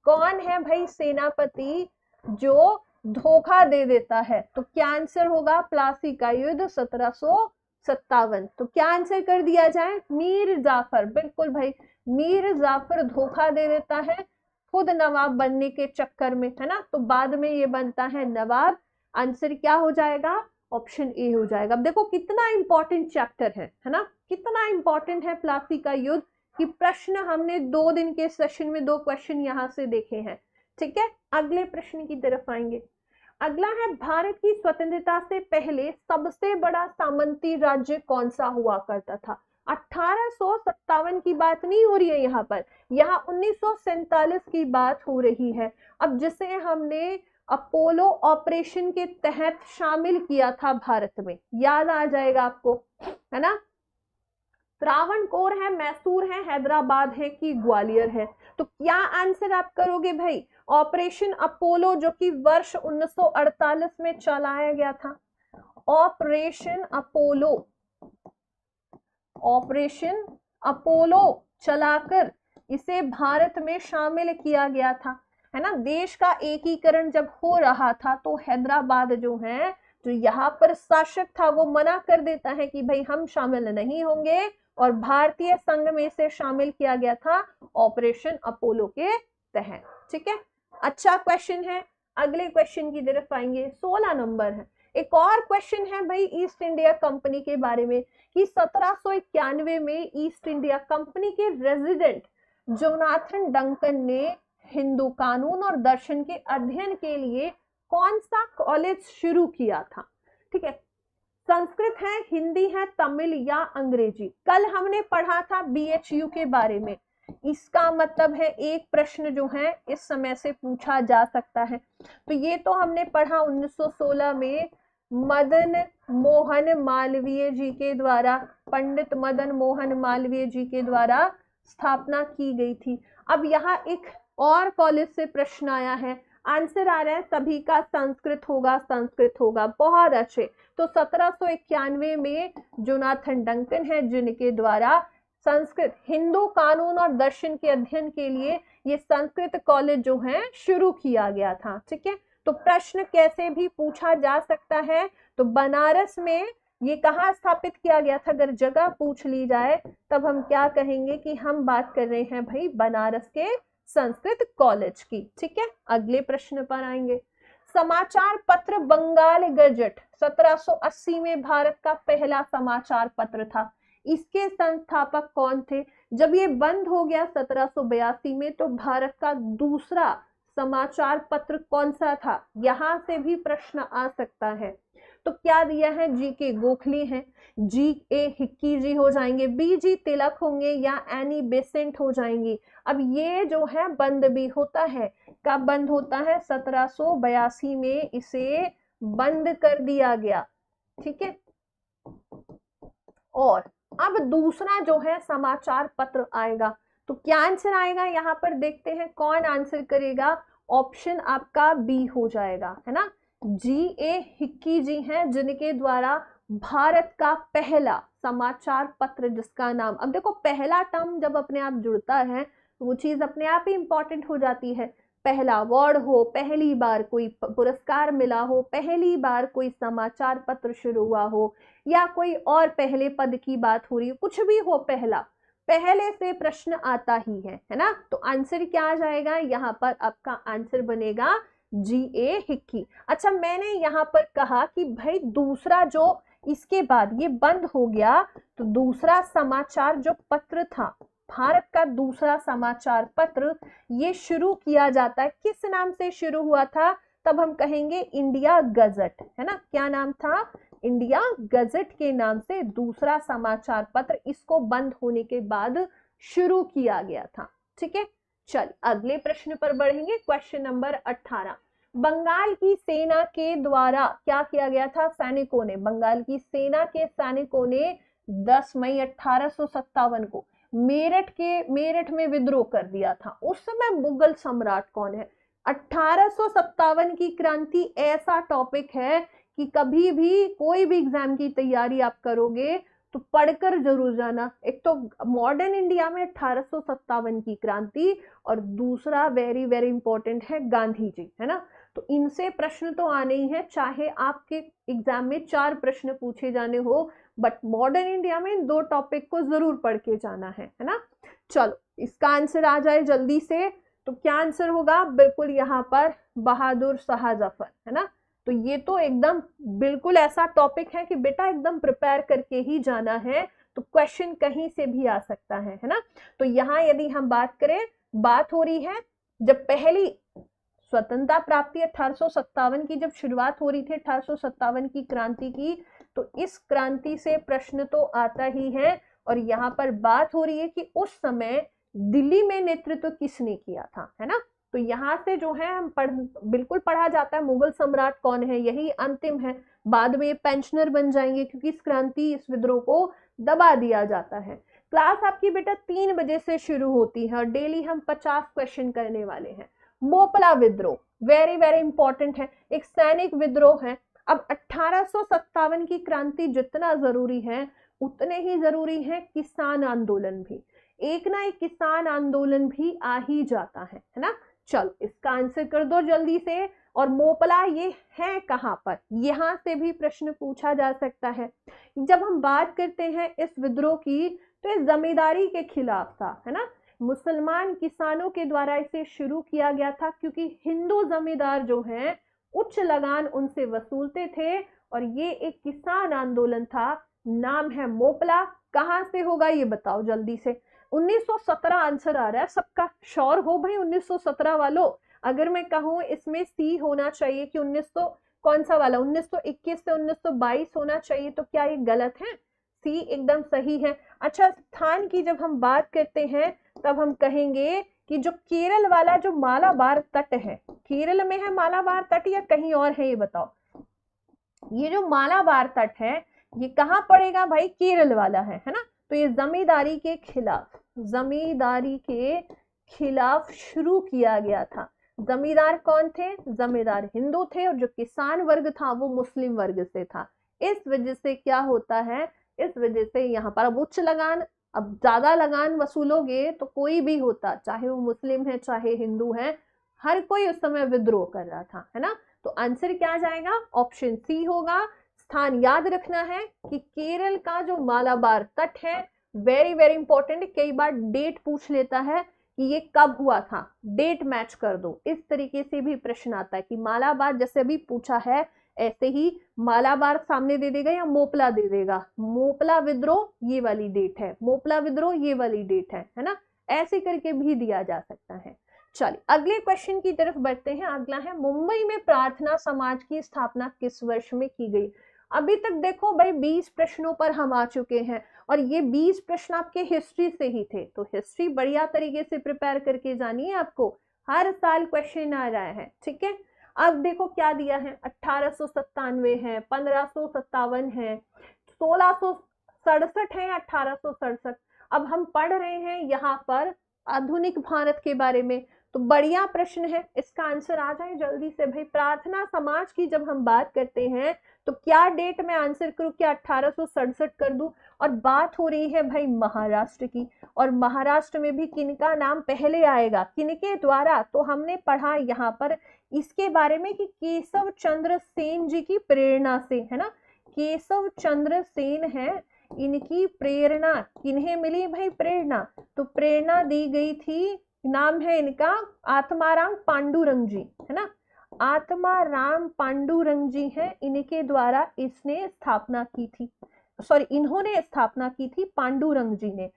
कौन है भाई सेनापति जो धोखा दे देता है। तो क्या आंसर होगा, प्लासी का युद्ध 1757। तो क्या आंसर कर दिया जाए, मीर जाफर, बिल्कुल भाई मीर जाफर धोखा दे देता है खुद नवाब बनने के चक्कर में, है ना। तो बाद में ये बनता है नवाब, आंसर क्या हो जाएगा, ऑप्शन ए हो जाएगा। अब देखो कितना इंपॉर्टेंट चैप्टर है ना, कितना इंपॉर्टेंट है प्लासी का युद्ध कि प्रश्न हमने 2 दिन के सेशन में 2 क्वेश्चन यहां से देखे हैं। ठीक है, अगले प्रश्न की तरफ आएंगे। अगला है, भारत की स्वतंत्रता से पहले सबसे बड़ा सामंती राज्य कौन सा हुआ करता था? 1857 की बात नहीं हो रही है यहाँ पर, यहाँ 1947 की बात हो रही है। अब जिसे हमने अपोलो ऑपरेशन के तहत शामिल किया था भारत में, याद आ जाएगा आपको, है ना? त्रावणकोर है, मैसूर है, हैदराबाद है कि ग्वालियर है? तो क्या आंसर आप करोगे भाई? ऑपरेशन अपोलो जो कि वर्ष 1948 में चलाया गया था, ऑपरेशन अपोलो, ऑपरेशन अपोलो चलाकर इसे भारत में शामिल किया गया था, है ना? देश का एकीकरण जब हो रहा था तो हैदराबाद जो है, जो यहाँ पर शासक था, वो मना कर देता है कि भाई हम शामिल नहीं होंगे, और भारतीय संघ में से शामिल किया गया था ऑपरेशन अपोलो के तहत। ठीक है, अच्छा क्वेश्चन है। अगले क्वेश्चन की तरफ आएंगे, 16 नंबर है। एक और क्वेश्चन है भाई ईस्ट इंडिया कंपनी के बारे में, कि 1791 में ईस्ट इंडिया कंपनी के रेजिडेंट जोनाथन डंकन ने हिंदू कानून और दर्शन के अध्ययन के लिए कौन सा कॉलेज शुरू किया था? ठीक है, संस्कृत है, हिंदी है, तमिल या अंग्रेजी? कल हमने पढ़ा था BHU के बारे में, इसका मतलब है एक प्रश्न जो है इस समय से पूछा जा सकता है। तो ये तो हमने पढ़ा 1916 में मदन मोहन मालवीय जी के द्वारा, पंडित मदन मोहन मालवीय जी के द्वारा स्थापना की गई थी। अब यहाँ एक और कॉलेज से प्रश्न आया है, आंसर आ रहा है सभी का संस्कृत होगा, संस्कृत होगा, बहुत अच्छे। तो 1791 में जोनाथन डंकन है जिनके द्वारा संस्कृत, हिंदू कानून और दर्शन के अध्ययन के लिए ये संस्कृत कॉलेज जो है शुरू किया गया था। ठीक है, तो प्रश्न कैसे भी पूछा जा सकता है। तो बनारस में ये कहाँ स्थापित किया गया था? अगर जगह पूछ ली जाए तब हम क्या कहेंगे कि हम बात कर रहे हैं भाई बनारस के संस्कृत कॉलेज की। ठीक है, अगले प्रश्न पर आएंगे। समाचार पत्र बंगाल गजट 1780 में भारत का पहला समाचार पत्र था, इसके संस्थापक कौन थे? जब ये बंद हो गया 1782 में, तो भारत का दूसरा समाचार पत्र कौन सा था? यहां से भी प्रश्न आ सकता है। तो क्या दिया है? GK गोखले हैं, GA हिक्की जी हो जाएंगे, BG तिलक होंगे या एनी बेसेंट हो जाएंगी। अब ये जो है बंद भी होता है, कब बंद होता है? 1782 में इसे बंद कर दिया गया। ठीक है, और अब दूसरा जो है समाचार पत्र आएगा, तो क्या आंसर आएगा यहाँ पर? देखते हैं कौन आंसर करेगा। ऑप्शन आपका B हो जाएगा, है ना? GA हिक्की जी हैं जिनके द्वारा भारत का पहला समाचार पत्र, जिसका नाम, अब देखो पहला टर्म जब अपने आप जुड़ता है तो वो चीज अपने आप ही इंपॉर्टेंट हो जाती है। पहला अवार्ड हो, पहली बार कोई पुरस्कार मिला हो, पहली बार कोई समाचार पत्र शुरू हुआ हो, या कोई और पहले पद की बात हो रही हो, कुछ भी हो, पहले से प्रश्न आता ही है ना? तो आंसर क्या आ जाएगा यहाँ पर? आपका आंसर बनेगा GA हिक्की। अच्छा, मैंने यहाँ पर कहा कि भाई दूसरा जो इसके बाद ये बंद हो गया, तो दूसरा समाचार जो पत्र था, भारत का दूसरा समाचार पत्र, ये शुरू किया जाता है, किस नाम से शुरू हुआ था? तब हम कहेंगे इंडिया गजट, है ना? क्या नाम था? इंडिया गजट के नाम से दूसरा समाचार पत्र, इसको बंद होने के बाद शुरू किया गया था। ठीक है, चलिए अगले प्रश्न पर बढ़ेंगे। क्वेश्चन नंबर 18, बंगाल की सेना के द्वारा क्या किया गया था? सैनिकों ने, बंगाल की सेना के सैनिकों ने 10 मई 1857 को मेरठ में विद्रोह कर दिया था। उस समय मुगल सम्राट कौन है? 1857 की क्रांति ऐसा टॉपिक है कि कभी भी कोई भी एग्जाम की तैयारी आप करोगे तो पढ़कर जरूर जाना। एक तो मॉडर्न इंडिया में 1857 की क्रांति, और दूसरा वेरी वेरी इंपॉर्टेंट है गांधी जी, है ना? तो इनसे प्रश्न तो आने ही है, चाहे आपके एग्जाम में 4 प्रश्न पूछे जाने हो, बट मॉडर्न इंडिया में इन 2 टॉपिक को जरूर पढ़ के जाना है ना? चलो इसका आंसर आ जाए जल्दी से, तो क्या आंसर होगा? बिल्कुल यहाँ पर बहादुर शाह जफर, है ना? तो ये तो एकदम बिल्कुल ऐसा टॉपिक है कि बेटा एकदम प्रिपेयर करके ही जाना है, तो क्वेश्चन कहीं से भी आ सकता है ना? तो यहाँ यदि हम बात करें, बात हो रही है जब पहली स्वतंत्रता प्राप्ति 1857 की जब शुरुआत हो रही थी, 1857 की क्रांति की, तो इस क्रांति से प्रश्न तो आता ही है। और यहाँ पर बात हो रही है कि उस समय दिल्ली में नेतृत्व किसने किया था, है ना। तो यहाँ से जो है हम बिल्कुल पढ़ा जाता है मुगल सम्राट कौन है, यही अंतिम है। बाद में ये पेंशनर बन जाएंगे क्योंकि इस क्रांति, इस विद्रोह को दबा दिया जाता है। क्लास आपकी बेटा 3 बजे से शुरू होती है और डेली हम 50 क्वेश्चन करने वाले हैं। मोपला विद्रोह वेरी वेरी इंपॉर्टेंट है, एक सैनिक विद्रोह है। अब 1857 की क्रांति जितना जरूरी है उतने ही जरूरी है किसान आंदोलन भी। एक ना एक किसान आंदोलन भी आ ही जाता है ना। चलो इसका आंसर कर दो जल्दी से। और मोपला ये है कहां पर, यहां से भी प्रश्न पूछा जा सकता है। जब हम बात करते हैं इस विद्रोह की तो ये जमींदारी के खिलाफ था, है ना। मुसलमान किसानों के द्वारा इसे शुरू किया गया था क्योंकि हिंदू जमींदार जो हैं उच्च लगान उनसे वसूलते थे और ये एक किसान आंदोलन था। नाम है मोपला। कहां से होगा ये बताओ जल्दी से। 1917 आंसर आ रहा है सबका, श्योर हो भाई 1917 वालों। अगर मैं कहूं इसमें सी होना चाहिए कि 1900 कौन सा वाला, 1921 से 1922 होना चाहिए, तो क्या ये गलत है? सी एकदम सही है। अच्छा, स्थान की जब हम बात करते हैं तब हम कहेंगे कि जो केरल वाला जो मालाबार तट है, केरल में है मालाबार तट या कहीं और है ये बताओ। ये जो मालाबार तट है ये कहाँ पड़ेगा भाई, केरल वाला है ना। तो ये जमींदारी के खिलाफ शुरू किया गया था। जमींदार कौन थे? जमींदार हिंदू थे और जो किसान वर्ग था वो मुस्लिम वर्ग से था। इस वजह से क्या होता है, इस वजह से यहाँ पर अब उच्च लगान, अब ज्यादा लगान वसूलोगे तो कोई भी होता, चाहे वो मुस्लिम है चाहे हिंदू है, हर कोई उस समय विद्रोह कर रहा था, है ना। तो आंसर क्या जाएगा, ऑप्शन सी होगा। स्थान याद रखना है कि केरल का जो मालाबार तट है, वेरी वेरी इंपॉर्टेंट, कई बार डेट पूछ लेता है कि ये कब हुआ था, डेट मैच कर दो। इस तरीके से भी प्रश्न आता है कि मालाबार, जैसे अभी पूछा है ऐसे ही मालाबार सामने दे देगा या मोपला दे देगा। मोपला विद्रोह ये वाली डेट है, मोपला विद्रोह ये वाली डेट है ना। ऐसे करके भी दिया जा सकता है। चलिए अगले क्वेश्चन की तरफ बढ़ते हैं। अगला है मुंबई में प्रार्थना समाज की स्थापना किस वर्ष में की गई। अभी तक देखो भाई 20 प्रश्नों पर हम आ चुके हैं और ये 20 प्रश्न आपके हिस्ट्री से ही थे, तो हिस्ट्री बढ़िया तरीके से प्रिपेयर करके जानिए, आपको हर साल क्वेश्चन आ रहा है, ठीक है। अब देखो क्या दिया है, 1897 है, 1557 है, 1667 है, 1867। अब हम पढ़ रहे हैं यहाँ पर आधुनिक भारत के बारे में, तो बढ़िया प्रश्न है, इसका आंसर आ जाए जल्दी से भाई। प्रार्थना समाज की जब हम बात करते हैं तो क्या डेट में आंसर करूं, क्या 1867 कर दूं। और बात हो रही है भाई महाराष्ट्र की, और महाराष्ट्र में भी किनका नाम पहले आएगा, किनके द्वारा, तो हमने पढ़ा यहाँ पर इसके बारे में कि केशव चंद्र सेन जी की प्रेरणा से, है ना। केशव चंद्र सेन है, इनकी प्रेरणा किन्हें मिली भाई, प्रेरणा तो प्रेरणा दी गई थी, नाम है इनका आत्माराम पांडुरंग जी, है ना। आत्माराम पांडुरंग जी हैं, इनके द्वारा इसने स्थापना की थी, सॉरी इन्होंने स्थापना की थी, पांडुरंग जी ने।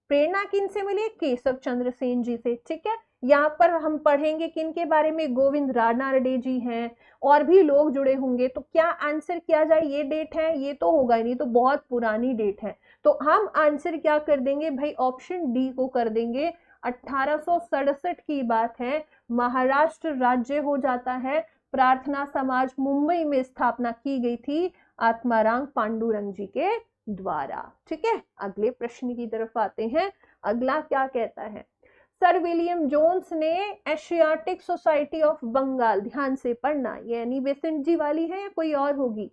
प्रेरणा किन से मिली, केशव चंद्र सेन जी से, ठीक है। यहाँ पर हम पढ़ेंगे किन के बारे में, गोविंद रानाडे जी हैं, और भी लोग जुड़े होंगे। तो क्या आंसर किया जाए, ये डेट है, ये तो होगा ही नहीं, तो बहुत पुरानी डेट है, तो हम आंसर क्या कर देंगे भाई, ऑप्शन डी को कर देंगे। 1867 की बात है, महाराष्ट्र राज्य हो जाता है, प्रार्थना समाज मुंबई में स्थापना की गई थी आत्माराम पांडुरंग जी के द्वारा, ठीक है। अगले प्रश्न की तरफ आते हैं। अगला क्या कहता है, सर विलियम जोन्स ने एशियाटिक सोसाइटी ऑफ बंगाल, ध्यान से पढ़ना, ये एनी बेसेंट जी वाली है या कोई और होगी,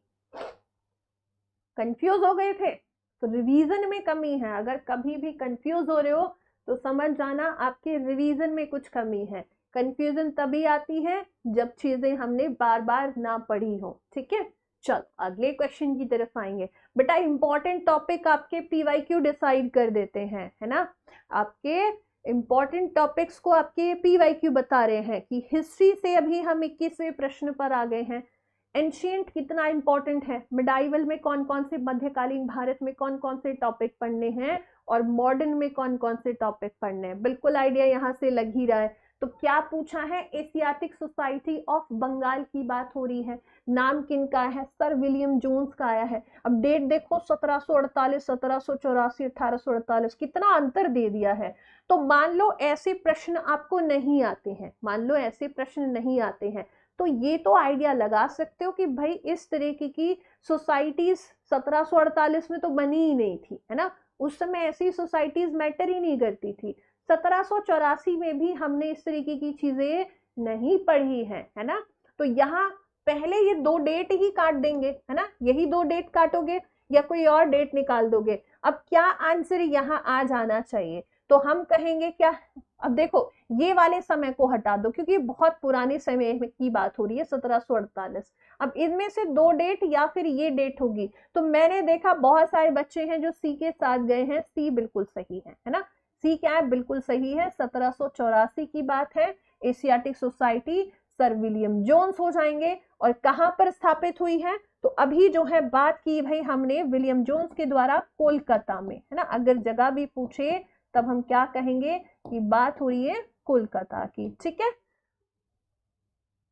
कंफ्यूज हो गए थे तो रिवीजन में कमी है। अगर कभी भी कंफ्यूज हो रहे हो तो समझ जाना आपके रिवीजन में कुछ कमी है। कंफ्यूजन तभी आती है जब चीजें हमने बार बार ना पढ़ी हो, ठीक है। चलो अगले क्वेश्चन की तरफ आएंगे। बेटा इंपॉर्टेंट टॉपिक आपके पीवाईक्यू डिसाइड कर देते हैं, है ना। आपके इंपॉर्टेंट टॉपिक्स को आपके पीवाईक्यू बता रहे हैं कि हिस्ट्री से अभी हम 21वें प्रश्न पर आ गए हैं। एंशिएंट कितना इंपॉर्टेंट है, मिडाइवल में कौन कौन से, मध्यकालीन भारत में कौन कौन से टॉपिक पढ़ने हैं और मॉडर्न में कौन कौन से टॉपिक पढ़ने हैं, बिल्कुल आइडिया यहाँ से लग ही रहा है। तो क्या पूछा है, एशियाटिक सोसाइटी ऑफ बंगाल की बात हो रही है। नाम किन का है, सर विलियम जोन्स का आया है। अब डेट देखो 1748, 1784, 1848, कितना अंतर दे दिया है। तो मान लो ऐसे प्रश्न आपको नहीं आते हैं, मान लो ऐसे प्रश्न नहीं आते हैं, तो ये तो आइडिया लगा सकते हो कि भाई इस तरीके की सोसाइटीज 1748 में तो बनी ही नहीं थी, है ना। उस समय ऐसी सोसाइटीज मैटर ही नहीं करती थी। 1784 में भी हमने इस तरीके की चीजें नहीं पढ़ी है ना। तो यहाँ पहले ये दो डेट ही काट देंगे, है ना, यही दो डेट काटोगे या कोई और डेट निकाल दोगे। अब क्या आंसर यहाँ आ जाना चाहिए, तो हम कहेंगे क्या, अब देखो ये वाले समय को हटा दो क्योंकि बहुत पुराने समय की बात हो रही है 1748। अब इनमें से दो डेट या फिर ये डेट होगी, तो मैंने देखा बहुत सारे बच्चे हैं जो सी के साथ गए हैं, सी बिल्कुल सही है ना। सी क्या है, बिल्कुल सही है, 1784 की बात है। Asiatic society sir William Jones हो जाएंगे। और कहां पर स्थापित हुई है, तो अभी जो है बात की भाई हमने विलियम जोन्स के द्वारा कोलकाता में, है ना। अगर जगह भी पूछे तब हम क्या कहेंगे कि बात हो रही है कोलकाता की, ठीक है।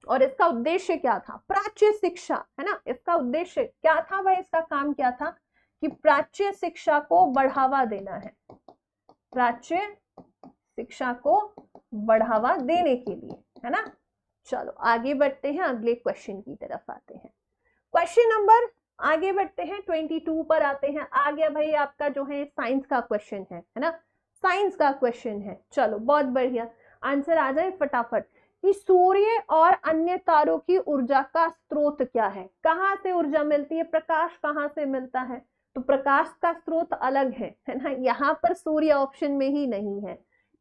और इसका उद्देश्य क्या था, प्राच्य शिक्षा, है ना। इसका उद्देश्य क्या था भाई, इसका काम क्या था कि प्राच्य शिक्षा को बढ़ावा देना है, प्राच्य शिक्षा को बढ़ावा देने के लिए, है ना। चलो आगे बढ़ते हैं, अगले क्वेश्चन की तरफ आते हैं। क्वेश्चन नंबर, आगे बढ़ते हैं 22 पर आते हैं। आ गया भाई आपका जो है साइंस का क्वेश्चन है ना, साइंस का क्वेश्चन है। चलो बहुत बढ़िया, आंसर आ जाए फटाफट कि सूर्य और अन्य तारों की ऊर्जा का स्रोत क्या है, कहां से ऊर्जा मिलती है, प्रकाश कहां से मिलता है। तो प्रकाश का स्रोत अलग है ना, यहाँ पर सूर्य ऑप्शन में ही नहीं है।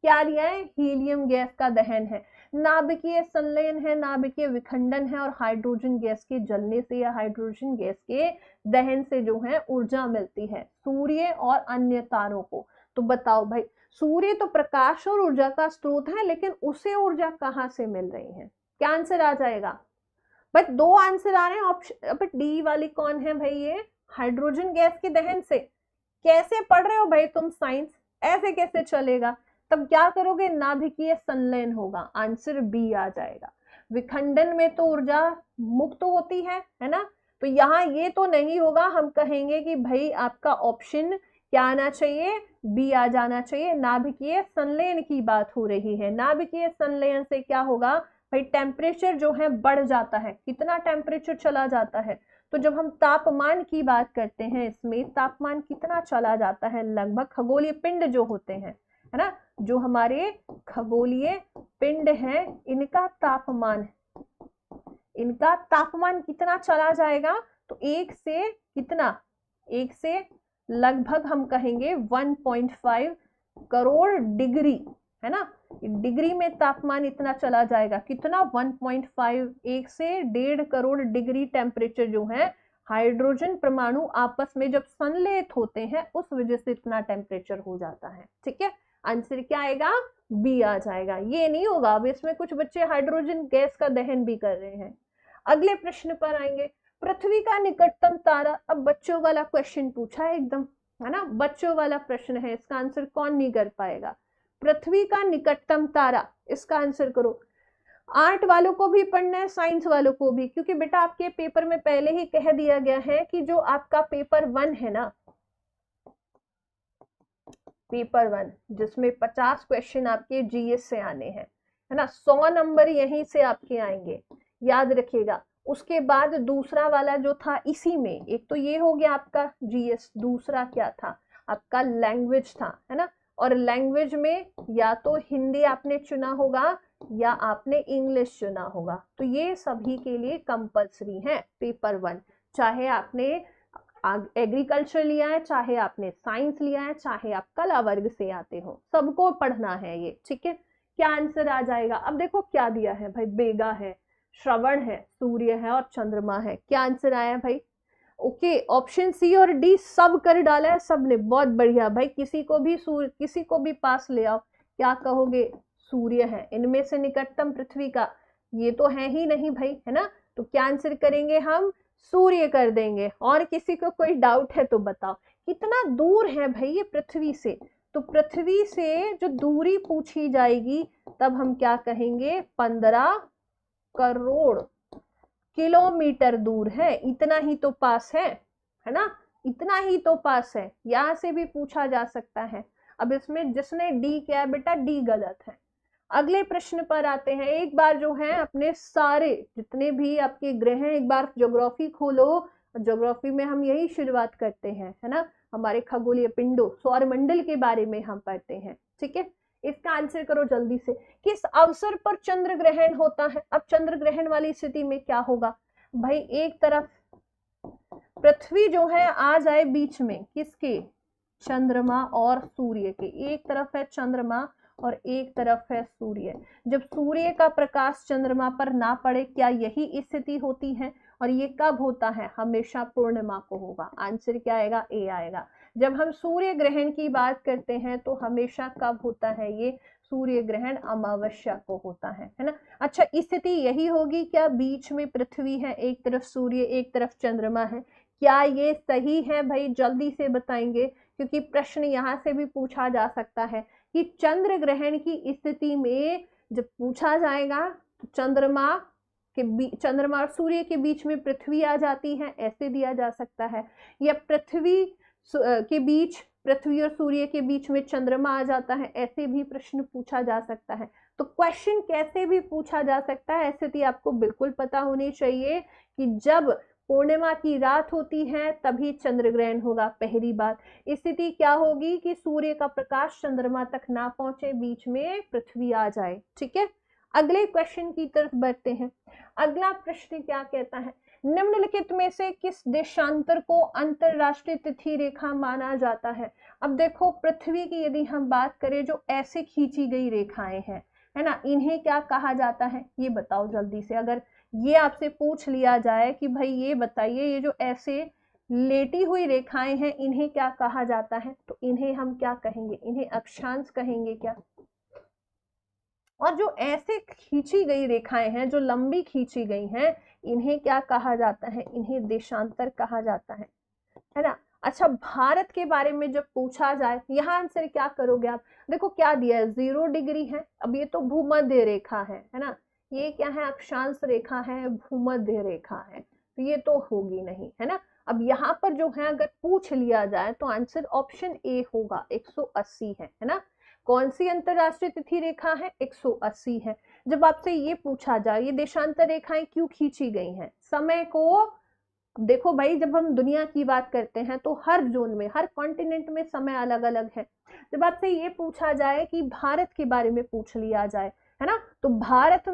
क्या लिया है, हीलियम गैस का दहन है, नाभिकीय संलयन है, नाभिकीय विखंडन है, और हाइड्रोजन गैस के जलने से या हाइड्रोजन गैस के दहन से जो है ऊर्जा मिलती है सूर्य और अन्य तारों को। तो बताओ भाई, सूर्य तो प्रकाश और ऊर्जा का स्रोत है, लेकिन उसे ऊर्जा कहां से मिल रही है, क्या आंसर आ जाएगा। बट दो आंसर आ रहे हैं ऑप्शन, बट डी वाली कौन है भाई, ये हाइड्रोजन गैस के दहन से। कैसे पढ़ रहे हो भाई तुम साइंस, ऐसे कैसे चलेगा। तब क्या करोगे, नाभिकीय संलयन होगा, आंसर बी आ जाएगा। विखंडन में तो ऊर्जा मुक्त होती है ना। तो यहाँ ये तो नहीं होगा, हम कहेंगे कि भाई आपका ऑप्शन क्या आना चाहिए, बी आ जाना चाहिए। नाभिकीय संलयन की बात हो रही है, नाभिकीय संलयन से क्या होगा भाई, टेम्परेचर जो है बढ़ जाता है। कितना टेम्परेचर चला जाता है, तो जब हम तापमान की बात करते हैं, इसमें तापमान कितना चला जाता है, लगभग खगोलीय पिंड जो होते हैं, है ना, जो हमारे खगोलीय पिंड हैं, इनका तापमान कितना चला जाएगा, तो एक से कितना, एक से लगभग हम कहेंगे 1.5 करोड़ डिग्री, है ना। डिग्री में तापमान इतना चला जाएगा, कितना 1.5, 1 से 1.5 करोड़ डिग्री टेम्परेचर जो है हाइड्रोजन परमाणु आपस में जब संलयित होते हैं उस वजह से इतना टेम्परेचर हो जाता है, ठीक है। आंसर क्या आएगा, बी आ जाएगा। ये नहीं होगा, अब इसमें कुछ बच्चे हाइड्रोजन गैस का दहन भी कर रहे हैं। अगले प्रश्न पर आएंगे, पृथ्वी का निकटतम तारा। अब बच्चों वाला क्वेश्चन पूछा है एकदम, है ना, बच्चों वाला प्रश्न है, इसका आंसर कौन नहीं कर पाएगा। पृथ्वी का निकटतम तारा, इसका आंसर करो। आर्ट वालों को भी पढ़ना है, साइंस वालों को भी, क्योंकि बेटा आपके पेपर में पहले ही कह दिया गया है कि जो आपका पेपर 1 है ना, पेपर 1 जिसमें 50 क्वेश्चन आपके जीएस से आने हैं, है ना, 100 नंबर यहीं से आपके आएंगे, याद रखिएगा। उसके बाद दूसरा वाला जो था, इसी में एक तो ये हो गया आपका जीएस, दूसरा क्या था आपका, लैंग्वेज था, है ना। और लैंग्वेज में या तो हिंदी आपने चुना होगा या आपने इंग्लिश चुना होगा, तो ये सभी के लिए कंपलसरी है पेपर 1, चाहे आपने एग्रीकल्चर लिया है, चाहे आपने साइंस लिया है, चाहे आप कला वर्ग से आते हो, सबको पढ़ना है ये, ठीक है। क्या आंसर आ जाएगा, अब देखो क्या दिया है भाई, बेगा है, श्रवण है, सूर्य है और चंद्रमा है। क्या आंसर आया भाई, ओके, ऑप्शन सी और डी सब कर डाला है सबने, बहुत बढ़िया भाई। किसी को भी पास ले आओ, क्या कहोगे, सूर्य है, इनमें से निकटतम पृथ्वी का ये तो है ही नहीं भाई, है ना। तो क्या आंसर करेंगे हम, सूर्य कर देंगे। और किसी को कोई डाउट है तो बताओ, कितना दूर है भाई ये पृथ्वी से। तो पृथ्वी से जो दूरी पूछी जाएगी तब हम क्या कहेंगे, 15 करोड़ किलोमीटर दूर है। इतना ही तो पास है ना, इतना ही तो पास है। यहां से भी पूछा जा सकता है। अब इसमें जिसने डी किया बेटा, डी गलत है। अगले प्रश्न पर आते हैं। एक बार जो है अपने सारे जितने भी आपके ग्रह हैं, एक बार ज्योग्राफी खोलो। ज्योग्राफी में हम यही शुरुआत करते हैं, है ना, हमारे खगोलीय पिंडों सौरमंडल के बारे में हम पढ़ते हैं। ठीक है, इसका आंसर करो जल्दी से। किस अवसर पर चंद्र ग्रहण होता है? अब चंद्र ग्रहण वाली स्थिति में क्या होगा भाई, एक तरफ पृथ्वी जो है आ जाए बीच में, किसके, चंद्रमा और सूर्य के। एक तरफ है चंद्रमा और एक तरफ है सूर्य। जब सूर्य का प्रकाश चंद्रमा पर ना पड़े, क्या यही स्थिति होती है? और ये कब होता है? हमेशा पूर्णिमा को होगा। आंसर क्या आएगा? ए आएगा। जब हम सूर्य ग्रहण की बात करते हैं तो हमेशा कब होता है ये? सूर्य ग्रहण अमावस्या को होता है ना। अच्छा, स्थिति यही होगी क्या? बीच में पृथ्वी है, एक तरफ सूर्य, एक तरफ चंद्रमा है। क्या ये सही है भाई? जल्दी से बताएंगे, क्योंकि प्रश्न यहां से भी पूछा जा सकता है कि चंद्र ग्रहण की स्थिति में जब पूछा जाएगा तो चंद्रमा और सूर्य के बीच में पृथ्वी आ जाती है, ऐसे दिया जा सकता है। या पृथ्वी के बीच, पृथ्वी और सूर्य के बीच में चंद्रमा आ जाता है, ऐसे भी प्रश्न पूछा जा सकता है। तो क्वेश्चन कैसे भी पूछा जा सकता है। स्थिति आपको बिल्कुल पता होनी चाहिए कि जब पूर्णिमा की रात होती है तभी चंद्र ग्रहण होगा। पहली बात, स्थिति क्या होगी कि सूर्य का प्रकाश चंद्रमा तक ना पहुंचे, बीच में पृथ्वी आ जाए। ठीक है, अगले क्वेश्चन की तरफ बढ़ते हैं। अगला प्रश्न क्या कहता है? निम्नलिखित में से किस देशांतर को अंतरराष्ट्रीय तिथि रेखा माना जाता है? अब देखो, पृथ्वी की यदि हम बात करें, जो ऐसे खींची गई रेखाएं हैं, है ना, इन्हें क्या कहा जाता है? ये बताओ जल्दी से। अगर ये आपसे पूछ लिया जाए कि भाई ये बताइए, ये जो ऐसे लेटी हुई रेखाएं हैं, इन्हें क्या कहा जाता है? तो इन्हें हम क्या कहेंगे? इन्हें अक्षांश कहेंगे क्या? और जो ऐसे खींची गई रेखाएं हैं, जो लंबी खींची गई हैं, इन्हें क्या कहा जाता है? इन्हें देशांतर कहा जाता है ना। अच्छा, भारत के बारे में जब पूछा जाए, यहाँ आंसर क्या करोगे आप? देखो क्या दिया है, 0 डिग्री है। अब ये तो भूमध्य रेखा है ना। ये क्या है? अक्षांश रेखा है, भूमध्य रेखा है, तो ये तो होगी नहीं, है ना। अब यहाँ पर जो है अगर पूछ लिया जाए तो आंसर ऑप्शन ए होगा, 180 है ना। कौन सी अंतरराष्ट्रीय तिथि रेखा है? 180 है। जब आपसे ये पूछा जाए ये देशांतर रेखाएं क्यों खींची गई हैं, समय को देखो भाई, जब हम दुनिया की बात करते हैं तो हर जोन में, हर कॉन्टिनेंट में समय अलग अलग है। जब आपसे ये पूछा जाए कि भारत के बारे में पूछ लिया जाए, है ना, तो भारत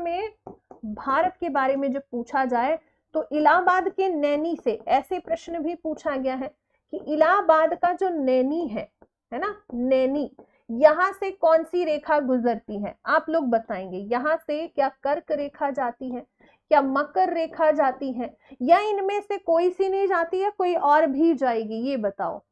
के बारे में जब पूछा जाए तो इलाहाबाद के नैनी से ऐसे प्रश्न भी पूछा गया है कि इलाहाबाद का जो नैनी है ना, नैनी, यहां से कौन सी रेखा गुजरती है? आप लोग बताएंगे। यहां से क्या कर्क रेखा जाती है, क्या मकर रेखा जाती है, या इनमें से कोई सी नहीं जाती है, कोई और भी जाएगी? ये बताओ।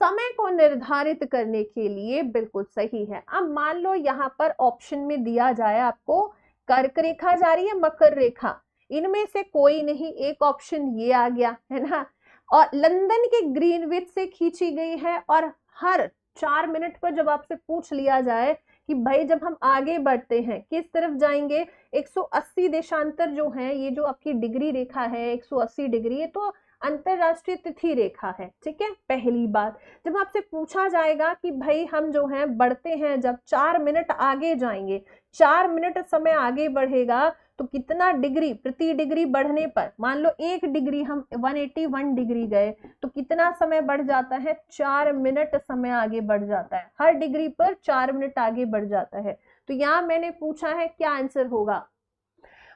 समय को निर्धारित करने के लिए बिल्कुल सही है। अब मान लो यहां पर ऑप्शन में दिया जाए आपको, कर्क रेखा जा रही है, मकर रेखा, इनमें से कोई नहीं, एक ऑप्शन ये आ गया, है ना। और लंदन के ग्रीनविच से खींची गई है। और हर 4 मिनट पर जब आपसे पूछ लिया जाए कि भाई जब हम आगे बढ़ते हैं किस तरफ जाएंगे, 180 देशांतर जो है, ये जो आपकी डिग्री रेखा है 180 डिग्री, ये तो अंतरराष्ट्रीय तिथि रेखा है। ठीक है, पहली बात। जब आपसे पूछा जाएगा कि भाई हम जो है बढ़ते हैं, जब 4 मिनट आगे जाएंगे, 4 मिनट समय आगे बढ़ेगा तो कितना डिग्री, प्रति डिग्री बढ़ने पर, मान लो 1 डिग्री हम 181 डिग्री गए तो कितना समय बढ़ जाता है? 4 मिनट समय आगे बढ़ जाता है। हर डिग्री पर 4 मिनट आगे बढ़ जाता है। तो यहाँ मैंने पूछा है क्या आंसर होगा?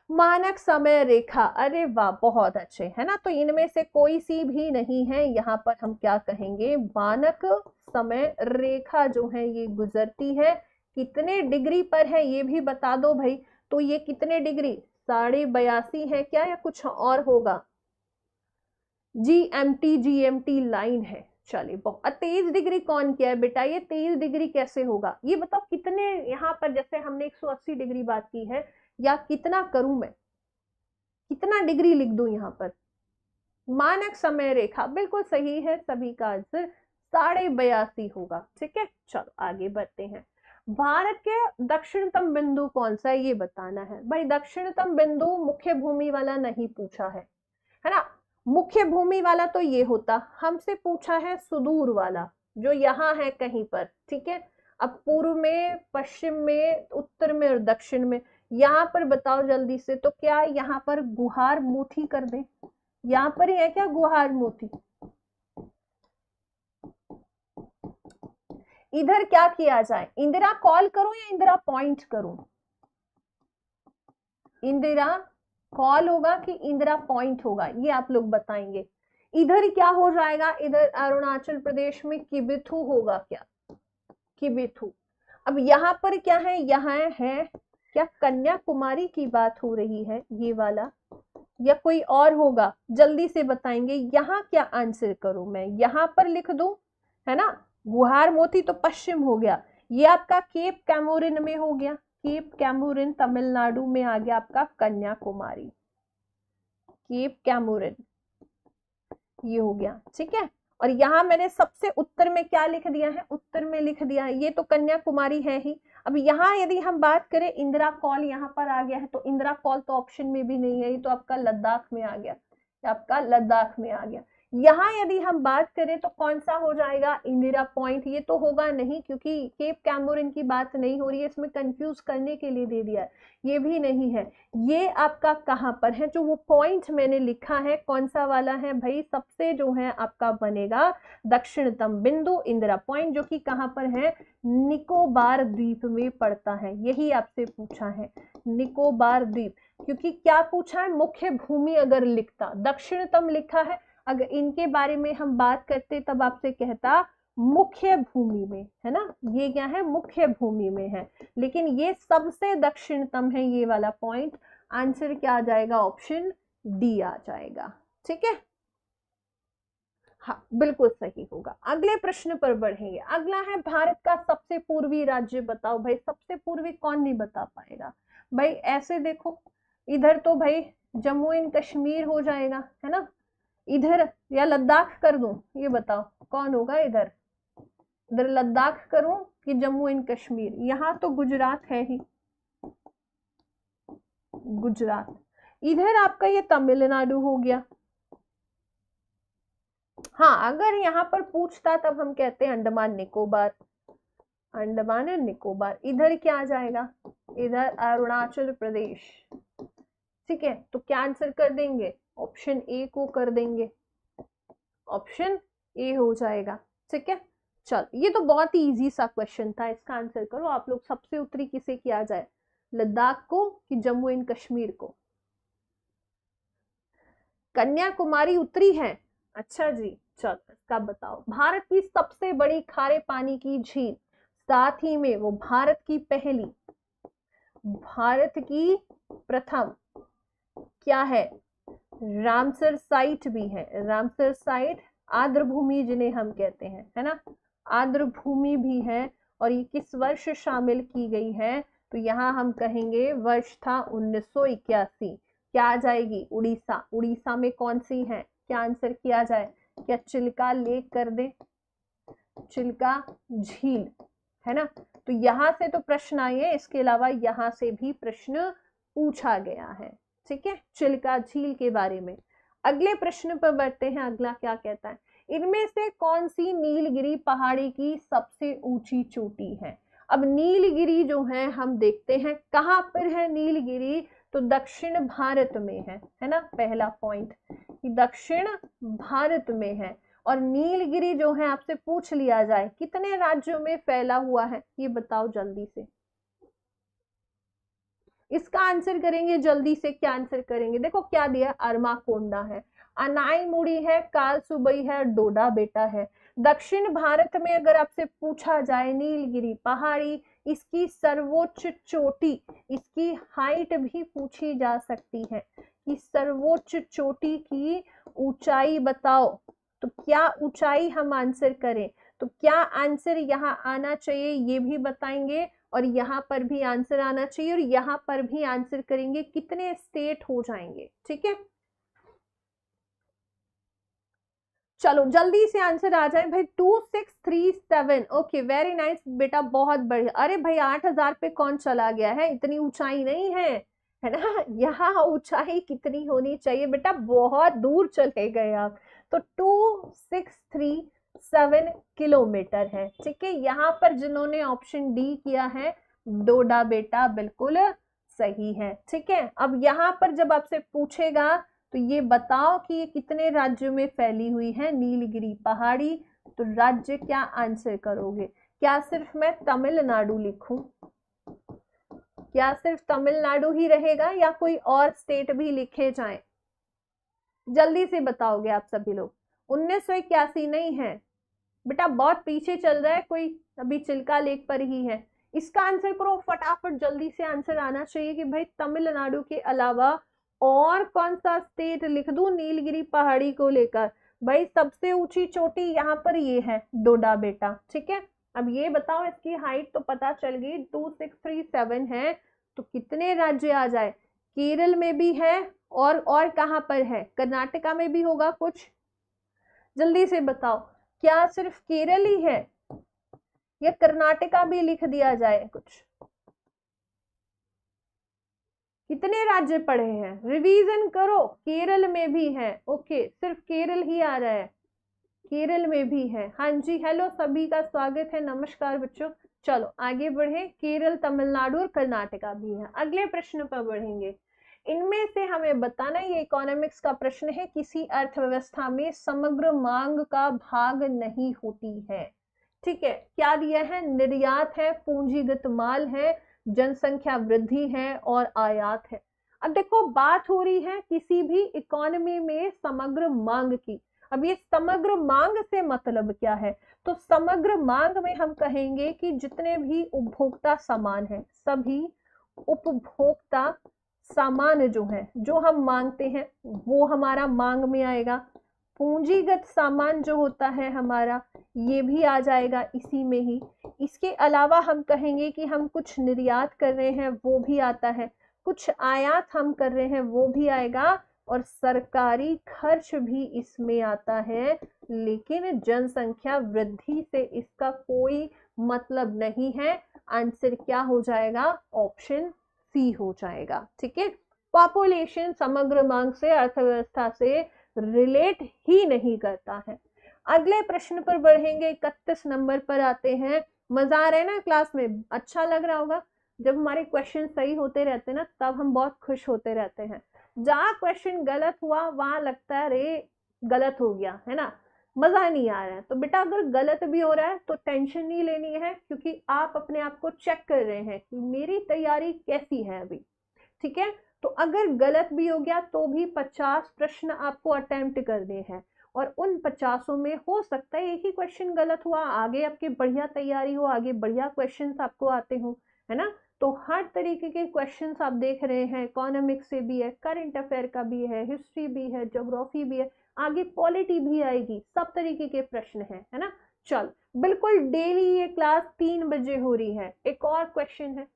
मानक समय रेखा। अरे वाह, बहुत अच्छे, है ना। तो इनमें से कोई सी भी नहीं है। यहाँ पर हम क्या कहेंगे? मानक समय रेखा जो है ये गुजरती है। कितने डिग्री पर है ये भी बता दो भाई। तो ये कितने डिग्री? 82.5 है क्या, या कुछ और होगा? जीएमटी लाइन है। चलिए, बहुत 23 डिग्री कौन किया है बेटा? ये 23 डिग्री कैसे होगा ये बताओ। कितने यहाँ पर, जैसे हमने 180 डिग्री बात की है, या कितना करूं मैं, कितना डिग्री लिख दूं यहाँ पर? मानक समय रेखा बिल्कुल सही है, सभी का आंसर 82.5 होगा। ठीक है, चलो आगे बढ़ते हैं। भारत के दक्षिणतम बिंदु कौन सा है ये बताना है भाई। दक्षिणतम बिंदु मुख्य भूमि वाला नहीं पूछा है ना। मुख्य भूमि वाला तो ये होता, हमसे पूछा है सुदूर वाला जो यहाँ है कहीं पर, ठीक है। अब पूर्व में, पश्चिम में, उत्तर में और दक्षिण में, यहाँ पर बताओ जल्दी से, तो क्या यहाँ पर गुहार मोती कर दे? यहाँ पर ही है क्या गुहार मोती? इधर क्या किया जाए? इंदिरा कॉल करूं या इंदिरा पॉइंट करूं? इंदिरा कॉल होगा कि इंदिरा पॉइंट होगा, ये आप लोग बताएंगे। इधर क्या हो जाएगा? इधर अरुणाचल प्रदेश में किबिथु होगा क्या? किबिथु। अब यहाँ पर क्या है? यहाँ है क्या कन्याकुमारी की बात हो रही है ये वाला, या कोई और होगा? जल्दी से बताएंगे। यहाँ क्या आंसर करूं मैं? यहाँ पर लिख दूं, है ना। गुहार मोती तो पश्चिम हो गया, ये आपका केप कैमोरिन में हो गया। केप कैमोरिन तमिलनाडु में आ गया आपका कन्याकुमारी। केप कैमोरिन ये हो गया, ठीक है। और यहाँ मैंने सबसे उत्तर में क्या लिख दिया है? उत्तर में लिख दिया है, ये तो कन्याकुमारी है ही। अब यहाँ यदि हम बात करें, इंदिरा कॉल यहाँ पर आ गया है, तो इंदिरा कॉल तो ऑप्शन में भी नहीं है, ये तो आपका लद्दाख में आ गया, आपका लद्दाख में आ गया। यहाँ यदि हम बात करें तो कौन सा हो जाएगा? इंदिरा पॉइंट। ये तो होगा नहीं क्योंकि केप कैमोरिन की बात नहीं हो रही है, इसमें कंफ्यूज करने के लिए दे दिया है, ये भी नहीं है। ये आपका कहाँ पर है? जो वो पॉइंट मैंने लिखा है कौन सा वाला है भाई? सबसे जो है आपका बनेगा दक्षिणतम बिंदु इंदिरा पॉइंट, जो कि कहाँ पर है? निकोबार द्वीप में पड़ता है। यही आपसे पूछा है, निकोबार द्वीप। क्योंकि क्या पूछा है? मुख्य भूमि अगर लिखता, दक्षिणतम लिखा है, अगर इनके बारे में हम बात करते तब आपसे कहता मुख्य भूमि में, है ना। ये क्या है? मुख्य भूमि में है, लेकिन ये सबसे दक्षिणतम है ये वाला पॉइंट। आंसर क्या आ जाएगा? ऑप्शन डी आ जाएगा, ठीक है। हाँ बिल्कुल सही होगा। अगले प्रश्न पर बढ़ेंगे। अगला है भारत का सबसे पूर्वी राज्य बताओ भाई। सबसे पूर्वी कौन नहीं बता पाएगा भाई? ऐसे देखो, इधर तो भाई जम्मू एंड कश्मीर हो जाएगा, है ना। इधर या लद्दाख कर दूं, ये बताओ कौन होगा इधर? इधर लद्दाख करूं कि जम्मू एंड कश्मीर? यहाँ तो गुजरात है ही, गुजरात। इधर आपका ये तमिलनाडु हो गया। हाँ, अगर यहाँ पर पूछता तब हम कहते हैं अंडमान निकोबार, अंडमान एंड निकोबार। इधर क्या आ जाएगा? इधर अरुणाचल प्रदेश, ठीक है। तो क्या आंसर कर देंगे? ऑप्शन ए को कर देंगे, ऑप्शन ए हो जाएगा, ठीक है। चल, ये तो बहुत ही इजी सा क्वेश्चन था, इसका आंसर करो आप लोग। सबसे उत्तरी किसे किया जाए? लद्दाख को कि जम्मू एंड कश्मीर को? कन्याकुमारी उत्तरी है, अच्छा जी। चल, इसका बताओ। भारत की सबसे बड़ी खारे पानी की झील, साथ ही में वो भारत की पहली, भारत की प्रथम क्या है? रामसर साइट भी है। रामसर साइट आर्द्र भूमि जिन्हें हम कहते हैं, है ना, आर्द्र भूमि भी है। और ये किस वर्ष शामिल की गई है? तो यहाँ हम कहेंगे वर्ष था 1981। क्या आ जाएगी? उड़ीसा। उड़ीसा में कौन सी है? क्या आंसर किया जाए? क्या चिल्का लेक कर दे? चिल्का झील, है ना। तो यहाँ से तो प्रश्न आए हैं, इसके अलावा यहाँ से भी प्रश्न पूछा गया है, ठीक है, चिल्का झील के बारे में। अगले प्रश्न पर बढ़ते हैं। अगला क्या कहता है? इनमें से कौन सी नीलगिरी पहाड़ी की सबसे ऊंची चोटी है? अब नीलगिरी जो है हम देखते हैं कहां पर है नीलगिरी, तो दक्षिण भारत में है ना। पहला पॉइंट कि दक्षिण भारत में है। और नीलगिरी जो है आपसे पूछ लिया जाए कितने राज्यों में फैला हुआ है, ये बताओ जल्दी से। इसका आंसर करेंगे जल्दी से। क्या आंसर करेंगे? देखो क्या दिया, अरमाकोंडा है, अनाईमुड़ी है, कालसुबई है, डोडा बेटा है। दक्षिण भारत में अगर आपसे पूछा जाए नीलगिरी पहाड़ी, इसकी सर्वोच्च चोटी, इसकी हाइट भी पूछी जा सकती है कि सर्वोच्च चोटी की ऊंचाई बताओ। तो क्या ऊंचाई हम आंसर करें? तो क्या आंसर यहाँ आना चाहिए ये भी बताएंगे, और यहाँ पर भी आंसर आना चाहिए, और यहाँ पर भी आंसर करेंगे। कितने स्टेट हो जाएंगे, ठीक है। चलो जल्दी से आंसर आ जाए भाई। 2637 7, ओके वेरी नाइस बेटा, बहुत बढ़िया। अरे भाई 8000 पे कौन चला गया है, इतनी ऊंचाई नहीं है ना। यहाँ ऊंचाई कितनी होनी चाहिए बेटा, बहुत दूर चले गए आप। तो 2637 किलोमीटर है, ठीक है। यहाँ पर जिन्होंने ऑप्शन डी किया है डोडा बेटा बिल्कुल सही है, ठीक है। अब यहाँ पर जब आपसे पूछेगा तो ये बताओ कि ये कितने राज्यों में फैली हुई है नीलगिरी पहाड़ी, तो राज्य क्या आंसर करोगे? क्या सिर्फ मैं तमिलनाडु लिखूं? क्या सिर्फ तमिलनाडु ही रहेगा या कोई और स्टेट भी लिखे जाएं? जल्दी से बताओगे आप सभी लोग। 1981 नहीं है बेटा, बहुत पीछे चल रहा है, कोई अभी चिल्का लेक पर ही है। इसका आंसर करो फटाफट, जल्दी से आंसर आना चाहिए कि भाई तमिलनाडु के अलावा और कौन सा स्टेट लिख दूं नीलगिरी पहाड़ी को लेकर। भाई सबसे ऊंची चोटी यहाँ पर ये है डोडा बेटा, ठीक है। अब ये बताओ, इसकी हाइट तो पता चल गई 2637 है, तो कितने राज्य आ जाए? केरल में भी है और कहां पर है? कर्नाटका में भी होगा कुछ, जल्दी से बताओ। क्या सिर्फ केरल ही है या कर्नाटका भी लिख दिया जाए कुछ? कितने राज्य पढ़े हैं, रिवीजन करो। केरल में भी है, ओके सिर्फ केरल ही आ रहा है, केरल में भी है। हाँ जी, हेलो सभी का स्वागत है, नमस्कार बच्चों। चलो आगे बढ़े, केरल, तमिलनाडु और कर्नाटका भी है। अगले प्रश्न पर बढ़ेंगे। इनमें से हमें बताना, ये इकोनॉमिक्स का प्रश्न है, किसी अर्थव्यवस्था में समग्र मांग का भाग नहीं होती है, ठीक है। क्या दिया है? निर्यात है, पूंजीगत माल है, जनसंख्या वृद्धि है और आयात है। अब देखो बात हो रही है किसी भी इकोनॉमी में समग्र मांग की। अब ये समग्र मांग से मतलब क्या है? तो समग्र मांग में हम कहेंगे कि जितने भी उपभोक्ता सामान है, सभी उपभोक्ता सामान जो है, जो हम मांगते हैं, वो हमारा मांग में आएगा। पूंजीगत सामान जो होता है हमारा, ये भी आ जाएगा इसी में ही। इसके अलावा हम कहेंगे कि हम कुछ निर्यात कर रहे हैं, वो भी आता है। कुछ आयात हम कर रहे हैं, वो भी आएगा। और सरकारी खर्च भी इसमें आता है, लेकिन जनसंख्या वृद्धि से इसका कोई मतलब नहीं है। आंसर क्या हो जाएगा? ऑप्शन सी हो जाएगा, ठीक है। पॉपुलेशन समग्र मांग से, अर्थव्यवस्था से रिलेट ही नहीं करता है। अगले प्रश्न पर बढ़ेंगे, 31 नंबर पर आते हैं। मजा आ रहा है ना क्लास में? अच्छा लग रहा होगा। जब हमारे क्वेश्चन सही होते रहते हैं ना, तब हम बहुत खुश होते रहते हैं। जहां क्वेश्चन गलत हुआ वहां लगता है अरे गलत हो गया, है ना, मजा नहीं आ रहा है। तो बेटा अगर गलत भी हो रहा है तो टेंशन नहीं लेनी है, क्योंकि आप अपने आप को चेक कर रहे हैं कि मेरी तैयारी कैसी है अभी, ठीक है। तो अगर गलत भी हो गया तो भी 50 प्रश्न आपको अटेम्प्ट करने हैं, और उन 50 में हो सकता है एक ही क्वेश्चन गलत हुआ, आगे आपकी बढ़िया तैयारी हो, आगे बढ़िया क्वेश्चंस आपको आते हो, है ना। तो हर तरीके के क्वेश्चंस आप देख रहे हैं, इकोनॉमिक्स से भी है, करंट अफेयर का भी है, हिस्ट्री भी है, ज्योग्राफी भी है, आगे पॉलिटी भी आएगी, सब तरीके के प्रश्न है ना। चल बिल्कुल डेली ये क्लास 3 बजे हो रही है। एक और क्वेश्चन है,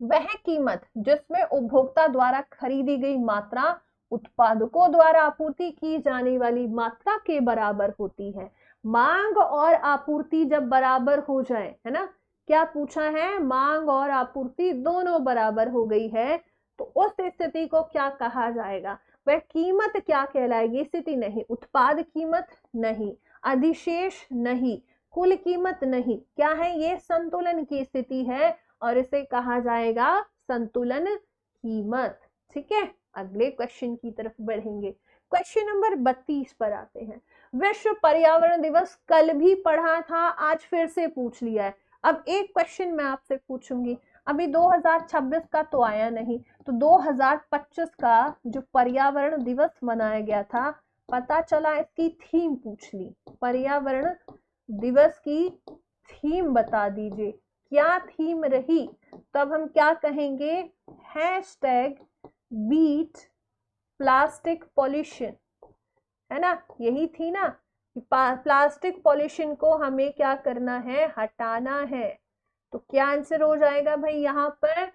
वह कीमत जिसमें उपभोक्ता द्वारा खरीदी गई मात्रा उत्पादकों द्वारा आपूर्ति की जाने वाली मात्रा के बराबर होती है। मांग और आपूर्ति जब बराबर हो जाए, है ना, क्या पूछा है? मांग और आपूर्ति दोनों बराबर हो गई है, तो उस स्थिति को क्या कहा जाएगा? वह कीमत क्या कहलाएगी? स्थिति नहीं, उत्पाद कीमत नहीं, अधिशेष नहीं, कुल कीमत नहीं, क्या है ये? संतुलन की स्थिति है, और इसे कहा जाएगा संतुलन कीमत, ठीक है। अगले क्वेश्चन की तरफ बढ़ेंगे। क्वेश्चन नंबर 32 पर आते हैं। विश्व पर्यावरण दिवस कल भी पढ़ा था, आज फिर से पूछ लिया है। अब एक क्वेश्चन मैं आपसे पूछूंगी, अभी 2026 का तो आया नहीं, तो 2025 का जो पर्यावरण दिवस मनाया गया था, पता चला इसकी थीम पूछ ली। पर्यावरण दिवस की थीम बता दीजिए, क्या थीम रही? तब हम क्या कहेंगे? हैशटैग बीट प्लास्टिक पॉल्यूशन, है ना, यही थी ना कि प्लास्टिक पॉल्यूशन को हमें क्या करना है? हटाना है। तो क्या आंसर हो जाएगा भाई यहाँ पर?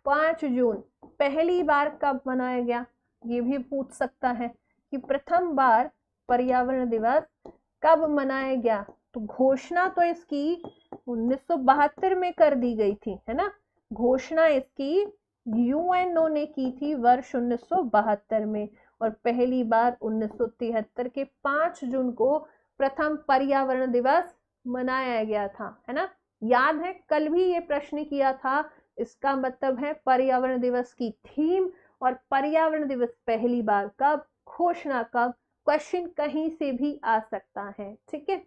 5 जून। पहली बार कब मनाया गया, ये भी पूछ सकता है कि प्रथम बार पर्यावरण दिवस कब मनाया गया। तो घोषणा तो इसकी 1972 में कर दी गई थी, है ना। घोषणा इसकी यूएनओ ने की थी वर्ष 1972 में, और पहली बार 1973 के 5 जून को प्रथम पर्यावरण दिवस मनाया गया था, है ना। याद है कल भी ये प्रश्न किया था। इसका मतलब है पर्यावरण दिवस की थीम और पर्यावरण दिवस पहली बार कब, घोषणा कब। क्वेश्चन कहीं से भी आ सकता है, ठीक है।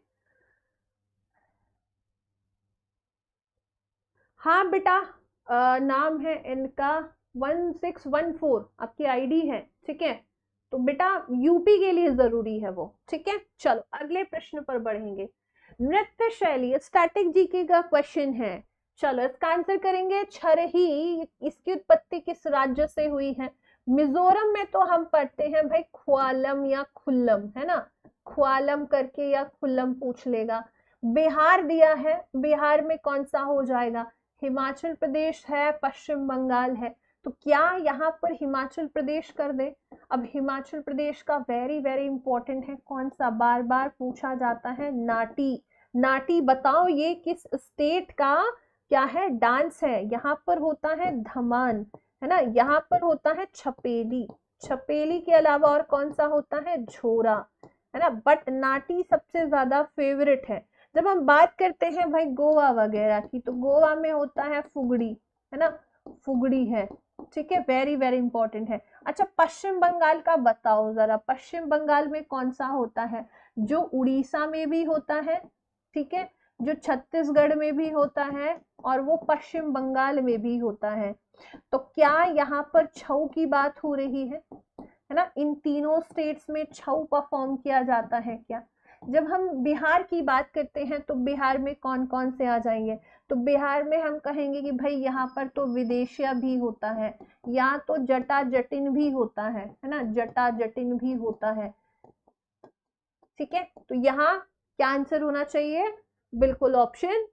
हाँ बेटा, नाम है इनका 1614 आपकी आईडी है, ठीक है। तो बेटा यूपी के लिए जरूरी है वो, ठीक है। चलो अगले प्रश्न पर बढ़ेंगे। नृत्य शैली स्टैटिक जीके का क्वेश्चन है। चलो इसका आंसर करेंगे छरही। इसकी उत्पत्ति किस राज्य से हुई है? मिजोरम में तो हम पढ़ते हैं भाई ख्वालम या खुल्लम, है ना। ख्वालम करके या खुल्लम पूछ लेगा। बिहार दिया है, बिहार में कौन सा हो जाएगा? हिमाचल प्रदेश है, पश्चिम बंगाल है। तो क्या यहाँ पर हिमाचल प्रदेश कर दे? अब हिमाचल प्रदेश का वेरी वेरी इंपॉर्टेंट है, कौन सा बार बार पूछा जाता है, नाटी। नाटी बताओ ये किस स्टेट का क्या है, डांस है? यहाँ पर होता है धमान, है ना। यहाँ पर होता है छपेली। छपेली के अलावा और कौन सा होता है? झोरा, है ना। बट नाटी सबसे ज्यादा फेवरेट है। जब हम बात करते हैं भाई गोवा वगैरह की, तो गोवा में होता है फुगड़ी, है ना। फुगड़ी है, ठीक है, वेरी वेरी इंपॉर्टेंट है। अच्छा पश्चिम बंगाल का बताओ जरा, पश्चिम बंगाल में कौन सा होता है? जो उड़ीसा में भी होता है, ठीक है, जो छत्तीसगढ़ में भी होता है, और वो पश्चिम बंगाल में भी होता है। तो क्या यहाँ पर छऊ की बात हो रही है ना? इन तीनों स्टेट्स में छऊ परफॉर्म किया जाता है क्या? जब हम बिहार की बात करते हैं तो बिहार में कौन कौन से आ जाएंगे? तो बिहार में हम कहेंगे कि भाई यहाँ पर तो विदेशिया भी होता है, या तो जटा जटिन भी होता है ना, जटा जटिन भी होता है, ठीक है। तो यहाँ क्या आंसर होना चाहिए? बिल्कुल ऑप्शन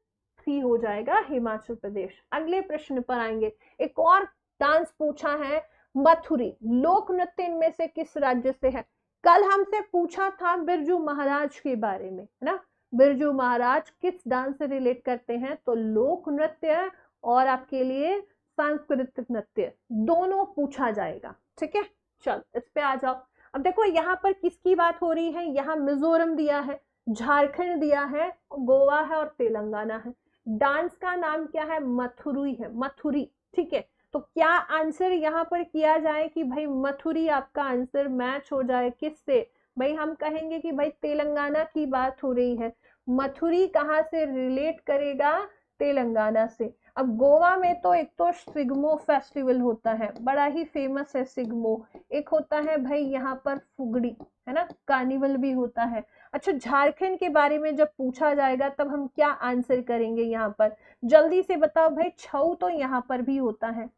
सी हो जाएगा, हिमाचल प्रदेश। अगले प्रश्न पर आएंगे। एक और डांस पूछा है, मथुरी लोक नृत्य इनमें से किस राज्य से है? कल हमसे पूछा था बिरजू महाराज के बारे में, है ना। बिरजू महाराज किस डांस से रिलेट करते हैं? तो लोक नृत्य और आपके लिए सांस्कृतिक नृत्य दोनों पूछा जाएगा, ठीक है। चल इस पे आ जाओ। अब देखो यहाँ पर किसकी बात हो रही है? यहाँ मिजोरम दिया है, झारखंड दिया है, गोवा है और तेलंगाना है। डांस का नाम क्या है? मथुरी है, मथुरी, ठीक है। तो क्या आंसर यहाँ पर किया जाए कि भाई मथुरी आपका आंसर मैच हो जाए किससे? भाई हम कहेंगे कि भाई तेलंगाना की बात हो रही है। मथुरी कहाँ से रिलेट करेगा? तेलंगाना से। अब गोवा में तो एक तो सिग्मो फेस्टिवल होता है, बड़ा ही फेमस है सिग्मो। एक होता है भाई यहाँ पर फुगड़ी, है ना, कार्निवल भी होता है। अच्छा झारखंड के बारे में जब पूछा जाएगा तब हम क्या आंसर करेंगे यहाँ पर? जल्दी से बताओ भाई। छऊ तो यहाँ पर भी होता है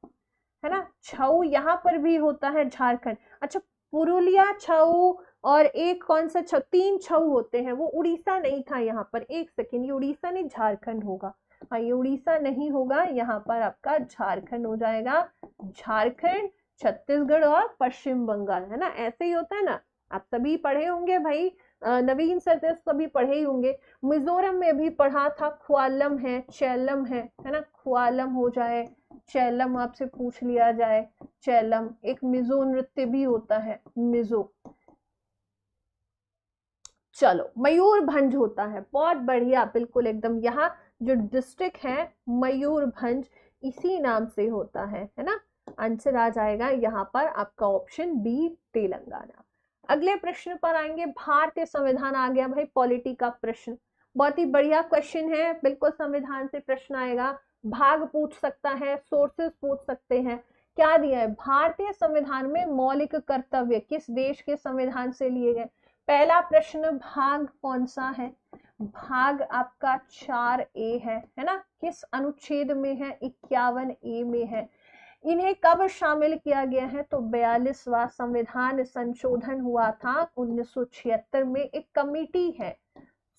ना, छऊ यहाँ पर भी होता है झारखंड। अच्छा पुरुलिया छऊ और एक कौन सा छऊ, 3 छऊ होते हैं, वो उड़ीसा नहीं था यहाँ पर। एक सेकेंड, ये उड़ीसा नहीं झारखंड होगा। हाँ ये उड़ीसा नहीं होगा, यहाँ पर आपका झारखंड हो जाएगा। झारखंड, छत्तीसगढ़ और पश्चिम बंगाल, है ना, ऐसे ही होता है ना। आप सभी पढ़े होंगे भाई, नवीन सर तो सभी पढ़े ही होंगे। मिजोरम में भी पढ़ा था, ख्वालम है, चैलम है ना। ख्वालम हो जाए, चैलम आपसे पूछ लिया जाए, चैलम। एक मिजो नृत्य भी होता है, मिजो। चलो मयूरभंज होता है, बहुत बढ़िया, बिल्कुल एकदम। यहाँ जो डिस्ट्रिक्ट है मयूरभंज, इसी नाम से होता है ना। आंसर आ जाएगा यहाँ पर आपका ऑप्शन बी, तेलंगाना। अगले प्रश्न पर आएंगे। भारतीय संविधान आ गया भाई, पॉलिटी का प्रश्न, बहुत ही बढ़िया क्वेश्चन है, बिल्कुल संविधान से प्रश्न आएगा। भाग पूछ सकता है, सोर्सेस पूछ सकते हैं। क्या दिया है? भारतीय संविधान में मौलिक कर्तव्य किस देश के संविधान से लिए गए? पहला प्रश्न, भाग कौन सा है? भाग आपका 4A है ना। किस अनुच्छेद में है? 51A में है। इन्हें कब शामिल किया गया है? तो 42वां संविधान संशोधन हुआ था 1976 में। एक कमिटी है,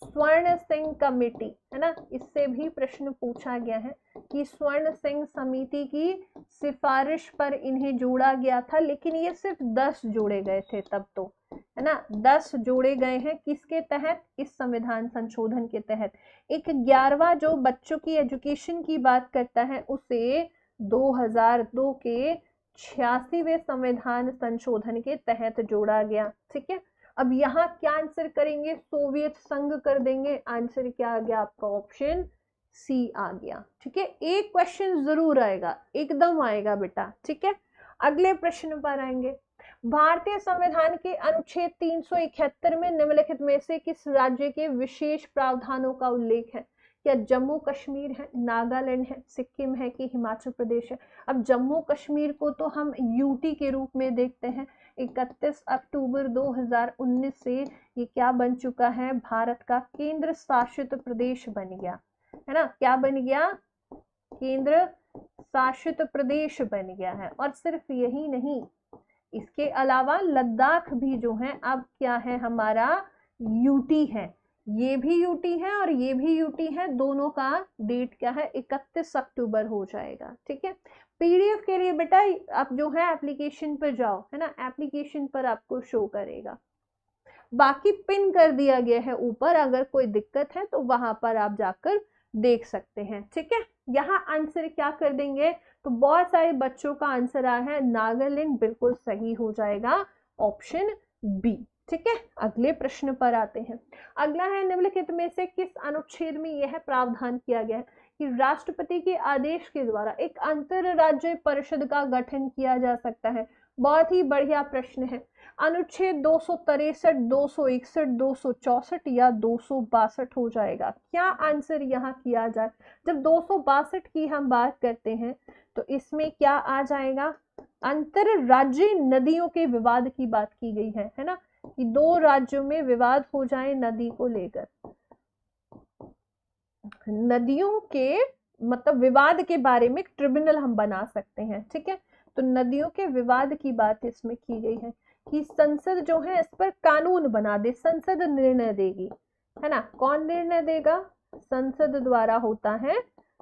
स्वर्ण सिंह कमेटी, है ना। इससे भी प्रश्न पूछा गया है कि स्वर्ण सिंह समिति की सिफारिश पर इन्हें जोड़ा गया था, लेकिन ये सिर्फ 10 जोड़े गए थे तब तो। है ना, 10 जोड़े गए हैं किसके तहत, इस संविधान संशोधन के तहत। एक 11वां जो बच्चों की एजुकेशन की बात करता है उसे 2002 के 86वें संविधान संशोधन के तहत जोड़ा गया। ठीक है, अब यहाँ क्या आंसर करेंगे, सोवियत संघ कर देंगे। आंसर क्या आ गया आपका, ऑप्शन सी आ गया। ठीक है, एक क्वेश्चन जरूर आएगा, एकदम आएगा बेटा। ठीक है, अगले प्रश्न पर आएंगे। भारतीय संविधान के अनुच्छेद 371 में निम्नलिखित में से किस राज्य के विशेष प्रावधानों का उल्लेख है। क्या जम्मू कश्मीर है, नागालैंड है, सिक्किम है कि हिमाचल प्रदेश है। अब जम्मू कश्मीर को तो हम यूटी के रूप में देखते हैं। 31 अक्टूबर 2019 से ये क्या बन चुका है, भारत का केंद्र शासित प्रदेश बन गया, है ना। क्या बन गया, केंद्र शासित प्रदेश बन गया है। और सिर्फ यही नहीं, इसके अलावा लद्दाख भी जो है अब क्या है, हमारा यूटी है। ये भी यूटी है और ये भी यूटी है, दोनों का डेट क्या है, 31 अक्टूबर हो जाएगा। ठीक है, पीडीएफ के लिए बेटा आप जो है एप्लीकेशन पर जाओ, है ना, एप्लीकेशन पर आपको शो करेगा। बाकी पिन कर दिया गया है ऊपर, अगर कोई दिक्कत है तो वहां पर आप जाकर देख सकते हैं। ठीक है, यहाँ आंसर क्या कर देंगे, तो बहुत सारे बच्चों का आंसर आया है नागालैंड, बिल्कुल सही हो जाएगा ऑप्शन बी। ठीक है, अगले प्रश्न पर आते हैं। अगला है, निम्नलिखित में से किस अनुच्छेद में यह प्रावधान किया गया है कि राष्ट्रपति के आदेश के द्वारा एक अंतरराज्यीय परिषद का गठन किया जा सकता है। बहुत ही बढ़िया प्रश्न है। अनुच्छेद 263, 261, 264 या 262 हो जाएगा। क्या आंसर यहाँ किया जाए, जब 262 की हम बात करते हैं तो इसमें क्या आ जाएगा, अंतरराज्यीय नदियों के विवाद की बात की गई है ना, कि दो राज्यों में विवाद हो जाए नदी को लेकर, नदियों के मतलब विवाद के बारे में ट्रिब्यूनल हम बना सकते हैं। ठीक है, तो नदियों के विवाद की बात इसमें की गई है कि संसद जो है इस पर कानून बना दे, संसद निर्णय देगी, है ना। कौन निर्णय देगा, संसद द्वारा होता है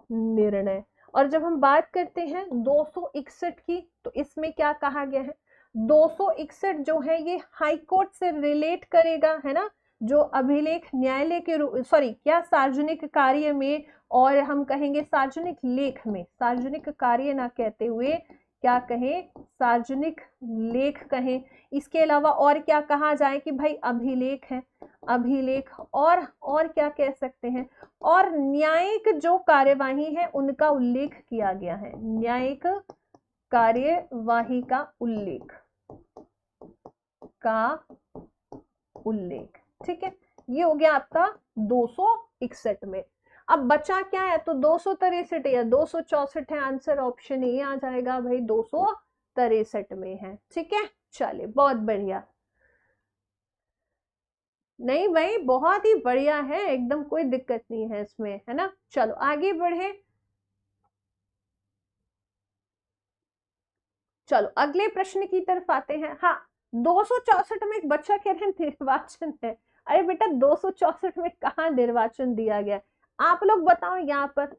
निर्णय। और जब हम बात करते हैं 261 की, तो इसमें क्या कहा गया है, 261 जो है ये हाई कोर्ट से रिलेट करेगा, है ना, जो अभिलेख न्यायालय के रूप, सॉरी क्या, सार्वजनिक कार्य में, और हम कहेंगे सार्वजनिक लेख में, सार्वजनिक कार्य ना कहते हुए क्या कहें, सार्वजनिक लेख कहें। इसके अलावा और क्या कहा जाए कि भाई अभिलेख है, अभिलेख, और क्या कह सकते हैं, और न्यायिक जो कार्यवाही है उनका उल्लेख किया गया है, न्यायिक कार्यवाही का उल्लेख। ठीक है, ये हो गया आपका 261 में। अब बचा क्या है, तो 263 या 264 है, आंसर ऑप्शन ए आ जाएगा भाई, 263 में है। ठीक है, चलिए बहुत बढ़िया। नहीं भाई, बहुत ही बढ़िया है, एकदम कोई दिक्कत नहीं है इसमें, है ना। चलो आगे बढ़े, चलो अगले प्रश्न की तरफ आते हैं। हाँ, 264 में एक बच्चा कह रहे हैं निर्वाचन है। अरे बेटा 264 में कहाँ निर्वाचन दिया गया है, आप लोग बताओ। यहाँ पर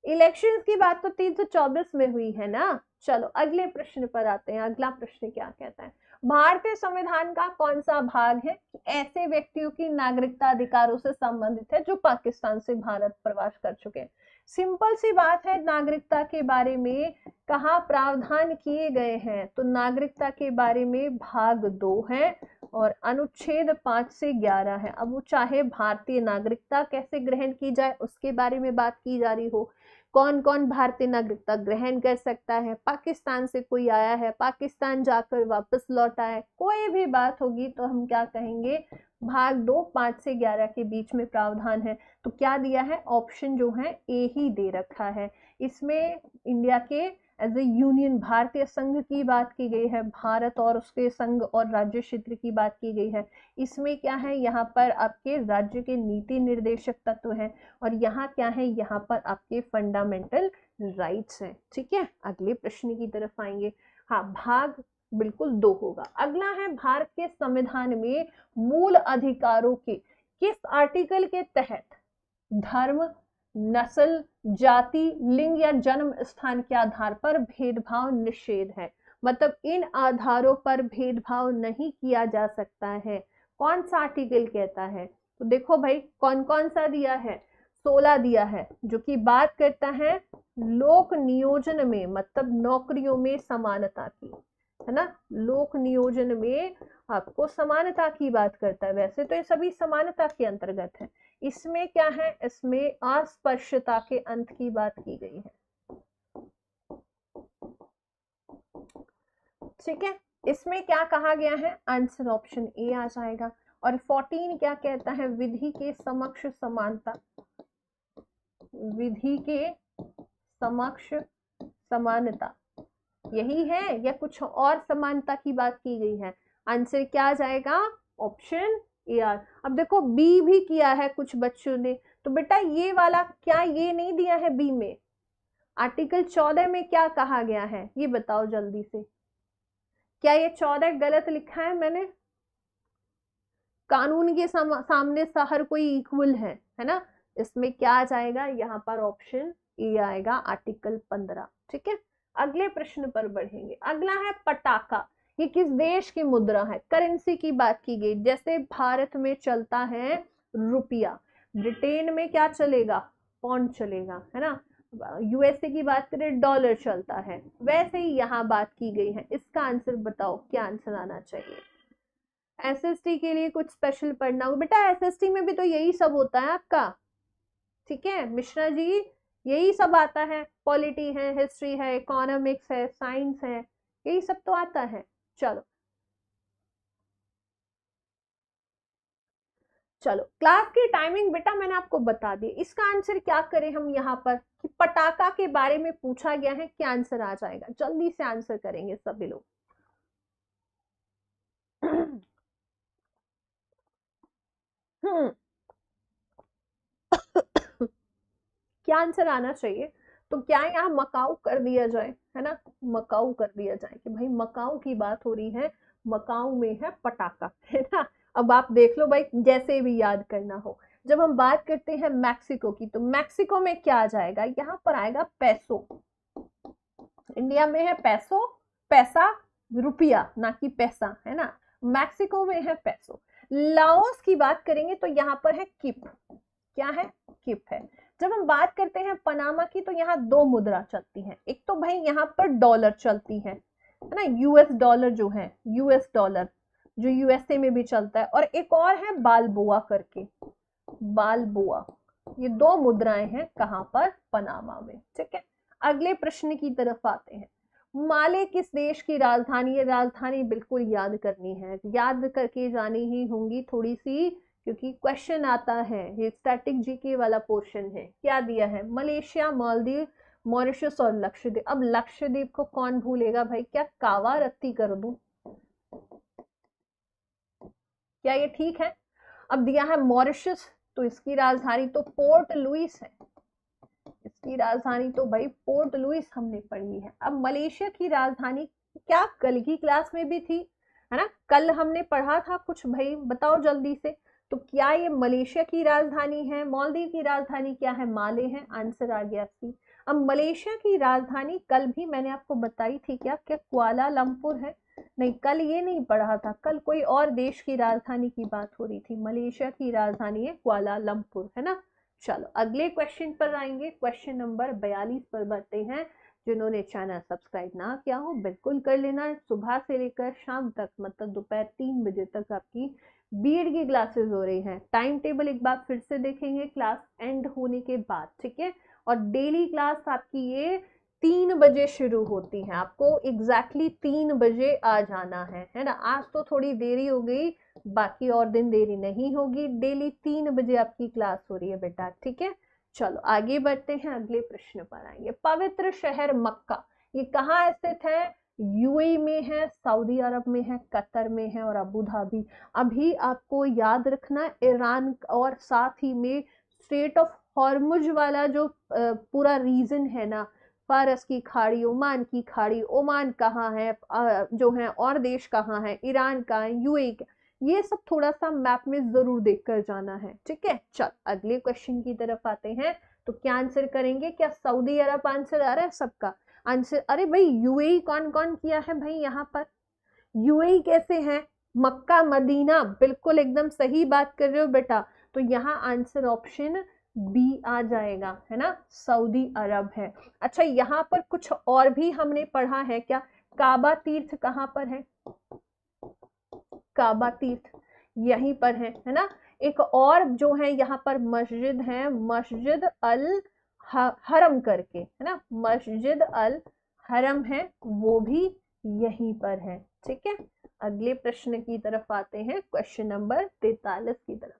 इलेक्शंस की बात तो 324 में हुई है ना। चलो अगले प्रश्न पर आते हैं। अगला प्रश्न क्या कहता है, भारतीय संविधान का कौन सा भाग है ऐसे व्यक्तियों की नागरिकता अधिकारों से संबंधित है जो पाकिस्तान से भारत प्रवास कर चुके हैं। सिंपल सी बात है, नागरिकता के बारे में कहाँ प्रावधान किए गए हैं, तो नागरिकता के बारे में भाग 2 है और अनुच्छेद 5 से 11 है। अब वो चाहे भारतीय नागरिकता कैसे ग्रहण की जाए उसके बारे में बात की जा रही हो, कौन कौन भारतीय नागरिकता ग्रहण कर सकता है, पाकिस्तान से कोई आया है, पाकिस्तान जाकर वापस लौटा है, कोई भी बात होगी तो हम क्या कहेंगे, भाग 2 5 से 11 के बीच में प्रावधान है। तो क्या दिया है, ऑप्शन जो है ए ही दे रखा है। इसमें इंडिया के एज ए यूनियन, भारतीय संघ की बात की गई है, भारत और उसके संघ और राज्य क्षेत्र की बात की गई है। इसमें क्या है, यहाँ पर आपके राज्य के नीति निर्देशक तत्व हैं और यहाँ क्या है, यहाँ पर आपके फंडामेंटल राइट्स हैं। ठीक है, अगले प्रश्न की तरफ आएंगे। हाँ, भाग बिल्कुल 2 होगा। अगला है, भारत के संविधान में मूल अधिकारों के किस आर्टिकल के तहत धर्म, नस्ल, जाति, लिंग या जन्म स्थान के आधार पर भेदभाव निषेध है। मतलब इन आधारों पर भेदभाव नहीं किया जा सकता है। कौन सा आर्टिकल कहता है? तो देखो भाई कौन कौन सा दिया है, 16 दिया है, जो कि बात करता है लोक नियोजन में, मतलब नौकरियों में समानता की, है ना। लोक नियोजन में आपको समानता की बात करता है। वैसे तो ये सभी समानता के अंतर्गत है। इसमें क्या है, इसमें अस्पृश्यता के अंत की बात की गई है। ठीक है, इसमें क्या कहा गया है, आंसर ऑप्शन ए आ जाएगा। और 14 क्या कहता है, विधि के समक्ष समानता, विधि के समक्ष समानता, यही है या कुछ और समानता की बात की गई है? आंसर क्या आ जाएगा, ऑप्शन ए आर। अब देखो बी भी किया है कुछ बच्चों ने, तो बेटा ये वाला क्या ये नहीं दिया है बी में? आर्टिकल 14 में क्या कहा गया है ये बताओ जल्दी से। क्या ये 14 गलत लिखा है मैंने? कानून के सामने हर कोई इक्वल है ना। इसमें क्या आ जाएगा, यहाँ पर ऑप्शन ए आएगा, आर्टिकल 15। ठीक है, अगले प्रश्न पर बढ़ेंगे। अगला है पटाखा। ये किस देश की मुद्रा है? करेंसी की बात की गई। जैसे भारत में चलता है रुपया, ब्रिटेन में क्या चलेगा, पौंड चलेगा, है ना। यूएसए की बात करें डॉलर चलता है, वैसे ही यहाँ बात की गई है। इसका आंसर बताओ, क्या आंसर आना चाहिए? एसएसटी के लिए कुछ स्पेशल पढ़ना हो बेटा, एसएसटी में भी तो यही सब होता है आपका। ठीक है मिश्रा जी, यही सब आता है, पॉलिटी है, हिस्ट्री है, इकोनॉमिक्स है, साइंस है, यही सब तो आता है। चलो चलो, क्लास की टाइमिंग बेटा मैंने आपको बता दी। इसका आंसर क्या करें हम यहाँ पर कि पटाखा के बारे में पूछा गया है, क्या आंसर आ जाएगा? जल्दी से आंसर करेंगे सभी लोग। हम्म क्या आंसर आना चाहिए? तो क्या यहाँ मकाऊ कर दिया जाए, है ना, मकाऊ कर दिया जाए कि भाई मकाऊ की बात हो रही है, मकाऊ में है पटाखा, है ना। अब आप देख लो भाई, जैसे भी याद करना हो। जब हम बात करते हैं मैक्सिको की, तो मैक्सिको में क्या आ जाएगा, यहाँ पर आएगा पैसो। इंडिया में है पैसो, पैसा, रुपया ना कि पैसा, है ना। मैक्सिको में है पैसो। लाओस की बात करेंगे तो यहाँ पर है किप। क्या है, किप है। जब हम बात करते हैं पनामा की, तो यहाँ दो मुद्रा चलती है। एक तो भाई यहाँ पर डॉलर चलती है ना, यूएस डॉलर जो है, यूएस डॉलर जो यूएसए में भी चलता है, और एक और है बालबोआ करके, बालबोआ। ये दो मुद्राएं हैं कहां पर, पनामा में। ठीक है, अगले प्रश्न की तरफ आते हैं। माले किस देश की राजधानी है? राजधानी बिल्कुल याद करनी है, याद करके जानी ही होंगी थोड़ी सी, क्योंकि क्वेश्चन आता है, ये स्टैटिक जीके वाला पोर्शन है। क्या दिया है, मलेशिया, मालदीव, मॉरिशस और लक्षद्वीप। अब लक्षद्वीप को कौन भूलेगा भाई, क्या कावा रत्ती कर दूं? क्या ये ठीक है? अब दिया है मॉरिशस, तो इसकी राजधानी तो पोर्ट लुइस है। इसकी राजधानी तो भाई पोर्ट लुइस हमने पढ़ी है। अब मलेशिया की राजधानी क्या कल की क्लास में भी थी, है ना, कल हमने पढ़ा था कुछ, भाई बताओ जल्दी से। तो क्या ये मलेशिया की राजधानी है? मालदीव की राजधानी क्या है, माले है। आंसर आ गया सी। अब मलेशिया की राजधानी कल भी मैंने आपको बताई थी, क्या क्या कुआलालंपुर है? नहीं, कल ये नहीं पढ़ा था, कल कोई और देश की राजधानी की बात हो रही थी। मलेशिया की राजधानी है कुआलालंपुर, है ना। चलो अगले क्वेश्चन पर आएंगे, क्वेश्चन नंबर 42 पर बढ़ते हैं। जिन्होंने चैनल सब्सक्राइब ना किया हो बिल्कुल कर लेना। सुबह से लेकर शाम तक, मतलब दोपहर 3 बजे तक आपकी बीएड की क्लासेस हो रही हैं। टाइम टेबल एक बार फिर से देखेंगे क्लास एंड होने के बाद, ठीक है। और डेली क्लास आपकी ये 3 बजे शुरू होती है, आपको एग्जैक्टली 3 बजे आ जाना है ना। आज तो थोड़ी देरी हो गई, बाकी और दिन देरी नहीं होगी। डेली 3 बजे आपकी क्लास हो रही है बेटा, ठीक है। चलो आगे बढ़ते हैं, अगले प्रश्न पर आएंगे। पवित्र शहर मक्का, ये कहाँ स्थित है? यूएई में है, सऊदी अरब में है, कतर में है और अबू धाबी। अभी आपको याद रखना, ईरान और साथ ही में स्ट्रेट ऑफ हॉर्मुज वाला जो पूरा रीजन है ना, फारस की खाड़ी, ओमान की खाड़ी, ओमान कहाँ है, जो है और देश कहाँ है, ईरान का है, यूएई, ये सब थोड़ा सा मैप में जरूर देखकर जाना है, ठीक है। चल अगले क्वेश्चन की तरफ आते हैं। तो क्या आंसर करेंगे, क्या सऊदी अरब आंसर आ रहा है सबका? आंसर, अरे भाई यूएई कौन कौन किया है भाई यहाँ पर, यूएई कैसे है, मक्का मदीना, बिल्कुल एकदम सही बात कर रहे हो बेटा। तो यहाँ आंसर ऑप्शन बी आ जाएगा, है ना, सऊदी अरब है। अच्छा यहाँ पर कुछ और भी हमने पढ़ा है क्या, काबा तीर्थ कहाँ पर है, काबा तीर्थ यहीं पर है ना। एक और जो है यहाँ पर मस्जिद है, मस्जिद अल हरम करके, है ना, मस्जिद अल हरम है, वो भी यहीं पर है। ठीक है, अगले प्रश्न की तरफ आते हैं, क्वेश्चन नंबर 43 की तरफ।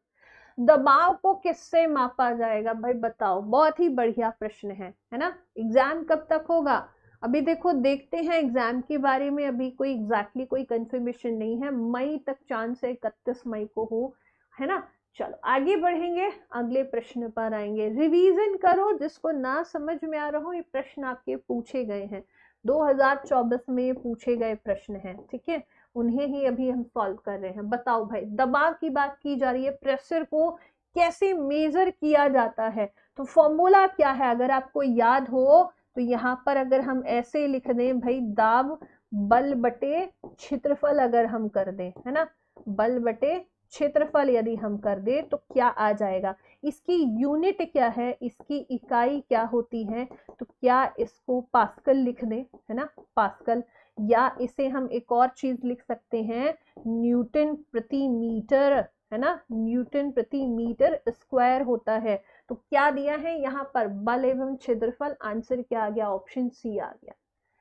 दबाव को किससे मापा जाएगा भाई बताओ, बहुत ही बढ़िया प्रश्न है ना। एग्जाम कब तक होगा, अभी देखो देखते हैं एग्जाम के बारे में, अभी कोई एग्जैक्टली कोई कंफर्मेशन नहीं है, मई तक चांस है 31 मई को हो, है ना। चलो आगे बढ़ेंगे, अगले प्रश्न पर आएंगे। रिवीजन करो, जिसको ना समझ में आ रहा हो, ये प्रश्न आपके पूछे गए हैं 2024 में पूछे गए प्रश्न हैं, ठीक है, उन्हें ही अभी हम सॉल्व कर रहे हैं। बताओ भाई, दबाव की बात की जा रही है, प्रेशर को कैसे मेजर किया जाता है, तो फॉर्मूला क्या है अगर आपको याद हो तो यहाँ पर अगर हम ऐसे लिख दें भाई, दाब बल बटे क्षेत्रफल अगर हम कर दें, है ना, बल बटे क्षेत्रफल यदि हम कर दें तो क्या आ जाएगा, इसकी यूनिट क्या है, इसकी इकाई क्या होती है, तो क्या इसको पास्कल लिख दें, है ना, पास्कल, या इसे हम एक और चीज लिख सकते हैं, न्यूटन प्रति मीटर, है ना, न्यूटन प्रति मीटर स्क्वायर होता है। तो क्या दिया है यहाँ पर, बल एवं क्षेत्रफल, आंसर क्या आ गया, ऑप्शन सी आ गया,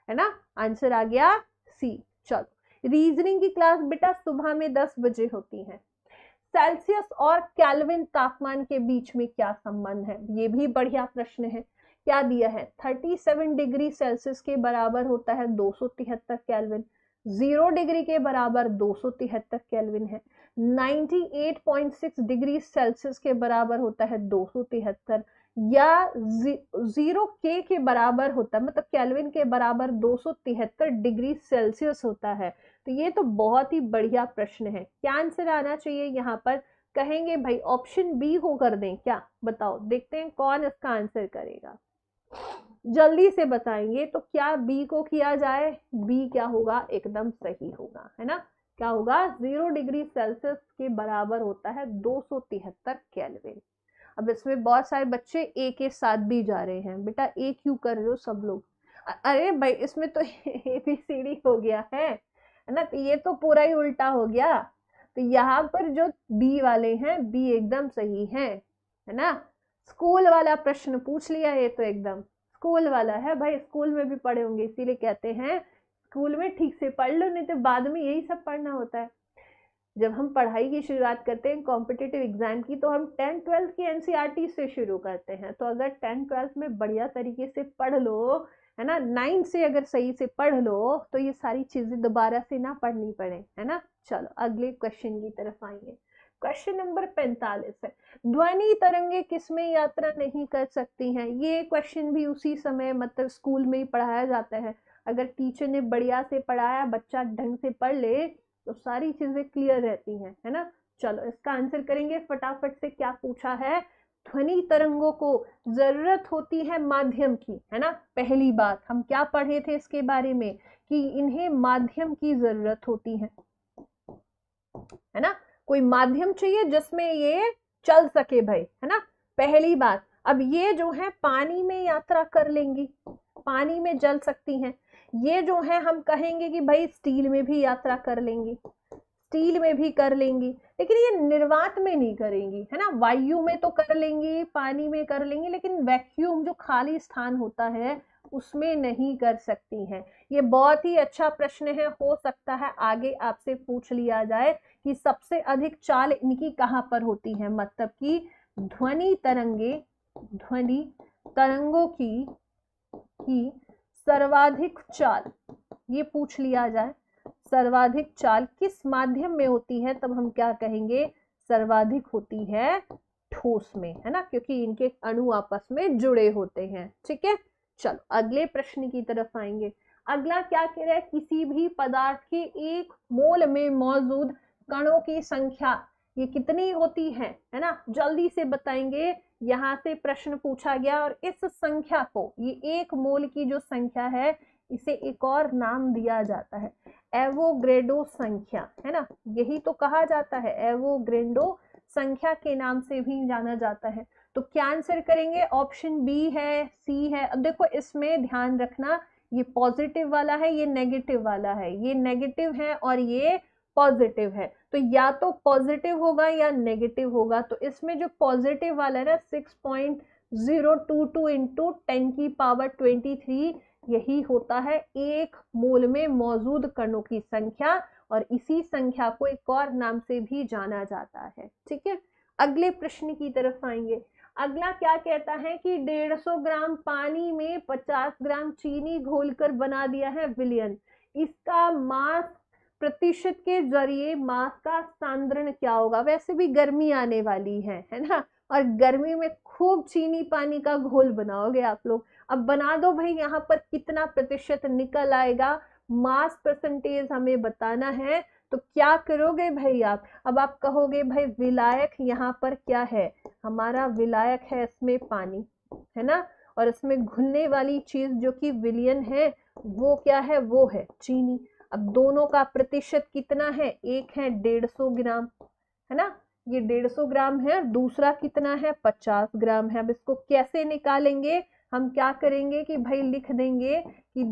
है ना, आंसर आ गया सी। चलो रीजनिंग की क्लास बेटा सुबह में 10 बजे होती है। सेल्सियस और केल्विन तापमान के बीच में क्या संबंध है, ये भी बढ़िया प्रश्न है। क्या दिया है, 37 डिग्री सेल्सियस के बराबर होता है 273 केल्विन, 0 डिग्री के बराबर 273 केल्विन है, 98.6 डिग्री सेल्सियस के बराबर होता है 273, या 0 के बराबर होता है, मतलब केल्विन के बराबर 273 डिग्री सेल्सियस होता है। तो ये तो बहुत ही बढ़िया प्रश्न है, क्या आंसर आना चाहिए यहाँ पर, कहेंगे भाई ऑप्शन बी को कर दें क्या, बताओ देखते हैं कौन इसका आंसर करेगा, जल्दी से बताएंगे। तो क्या बी को किया जाए, बी क्या होगा, एकदम सही होगा, है ना, क्या होगा, 0 डिग्री सेल्सियस के बराबर होता है 273 केल्विन। अब इसमें बहुत सारे बच्चे ए के साथ भी जा रहे हैं, बेटा ए क्यों कर रहे हो सब लोग, अरे भाई इसमें तो ABCD हो गया है ना, तो ये तो पूरा ही उल्टा हो गया। तो यहाँ पर जो बी वाले हैं, बी एकदम सही है ना, स्कूल वाला प्रश्न पूछ लिया, ये तो एकदम स्कूल वाला है भाई, स्कूल में भी पढ़े होंगे, इसीलिए कहते हैं स्कूल में ठीक से पढ़ लो, नहीं तो बाद में यही सब पढ़ना होता है। जब हम पढ़ाई की शुरुआत करते हैं कॉम्पिटिटिव एग्जाम की, तो हम 10-12 की एनसीईआरटी से शुरू करते हैं, तो अगर 10-12 में बढ़िया तरीके से पढ़ लो, है ना, 9 से अगर सही से पढ़ लो तो ये सारी चीजें दोबारा से ना पढ़नी पड़े, है ना। चलो अगले क्वेश्चन की तरफ आएंगे, क्वेश्चन नंबर 45 है, ध्वनि तरंगे किसमें यात्रा नहीं कर सकती हैं। ये क्वेश्चन भी उसी समय मतलब स्कूल में ही पढ़ाया जाता है, अगर टीचर ने बढ़िया से पढ़ाया, बच्चा ढंग से पढ़ ले तो सारी चीजें क्लियर रहती हैं, है ना। चलो इसका आंसर करेंगे फटाफट से, क्या पूछा है, ध्वनि तरंगों को जरूरत होती है माध्यम की, है ना, पहली बात हम क्या पढ़े थे इसके बारे में कि इन्हें माध्यम की जरूरत होती है ना, कोई माध्यम चाहिए जिसमें ये चल सके भाई, है ना, पहली बात। अब ये जो है पानी में यात्रा कर लेंगी, पानी में जल सकती हैं, ये जो है हम कहेंगे कि भाई स्टील में भी यात्रा कर लेंगी, स्टील में भी कर लेंगी, लेकिन ये निर्वात में नहीं करेंगी, है ना, वायु में तो कर लेंगी, पानी में कर लेंगी, लेकिन वैक्यूम जो खाली स्थान होता है उसमें नहीं कर सकती हैं। ये बहुत ही अच्छा प्रश्न है, हो सकता है आगे आपसे पूछ लिया जाए कि सबसे अधिक चाल इनकी कहाँ पर होती है, मतलब कि ध्वनि तरंगों की सर्वाधिक चाल, ये पूछ लिया जाए सर्वाधिक चाल किस माध्यम में होती है, तब हम क्या कहेंगे, सर्वाधिक होती है ठोस में, है ना, क्योंकि इनके अणु आपस में जुड़े होते हैं। ठीक है, चलो अगले प्रश्न की तरफ आएंगे। अगला क्या कह रहा है, किसी भी पदार्थ के एक मोल में मौजूद कणों की संख्या ये कितनी होती है ना, जल्दी से बताएंगे। यहाँ से प्रश्न पूछा गया और इस संख्या को, ये 1 मोल की जो संख्या है, इसे एक और नाम दिया जाता है, एवोग्रेडो संख्या, है ना, यही तो कहा जाता है, एवोग्रेडो संख्या के नाम से भी जाना जाता है। तो क्या आंसर करेंगे? ऑप्शन बी है, सी है। अब देखो इसमें ध्यान रखना, ये पॉजिटिव वाला है, ये नेगेटिव वाला है, ये नेगेटिव है और ये पॉजिटिव है, तो या तो पॉजिटिव होगा या नेगेटिव होगा। तो इसमें जो पॉजिटिव वाला है ना, 6.022 इंटू 10⁻23, यही होता है 1 मोल में मौजूद कणों की संख्या, और इसी संख्या को एक और नाम से भी जाना जाता है। ठीक है, अगले प्रश्न की तरफ आएंगे। अगला क्या कहता है कि 150 ग्राम पानी में 50 ग्राम चीनी घोलकर बना दिया है विलयन, इसका मास प्रतिशत के जरिए मास का सांद्रण क्या होगा? वैसे भी गर्मी आने वाली है ना, और गर्मी में खूब चीनी पानी का घोल बनाओगे आप लोग। अब बना दो भाई, यहाँ पर कितना प्रतिशत निकल आएगा, मास परसेंटेज हमें बताना है। तो क्या करोगे भाई आप? अब आप कहोगे भाई विलायक यहाँ पर क्या है, हमारा विलायक है इसमें पानी, है ना, और इसमें घुलने वाली चीज जो कि विलयन है वो क्या है, वो है चीनी। अब दोनों का प्रतिशत कितना है? एक है 150 ग्राम, है ना, ये 150 ग्राम है, दूसरा कितना है? 50 ग्राम है। अब इसको कैसे निकालेंगे? हम क्या करेंगे कि भाई लिख देंगे कि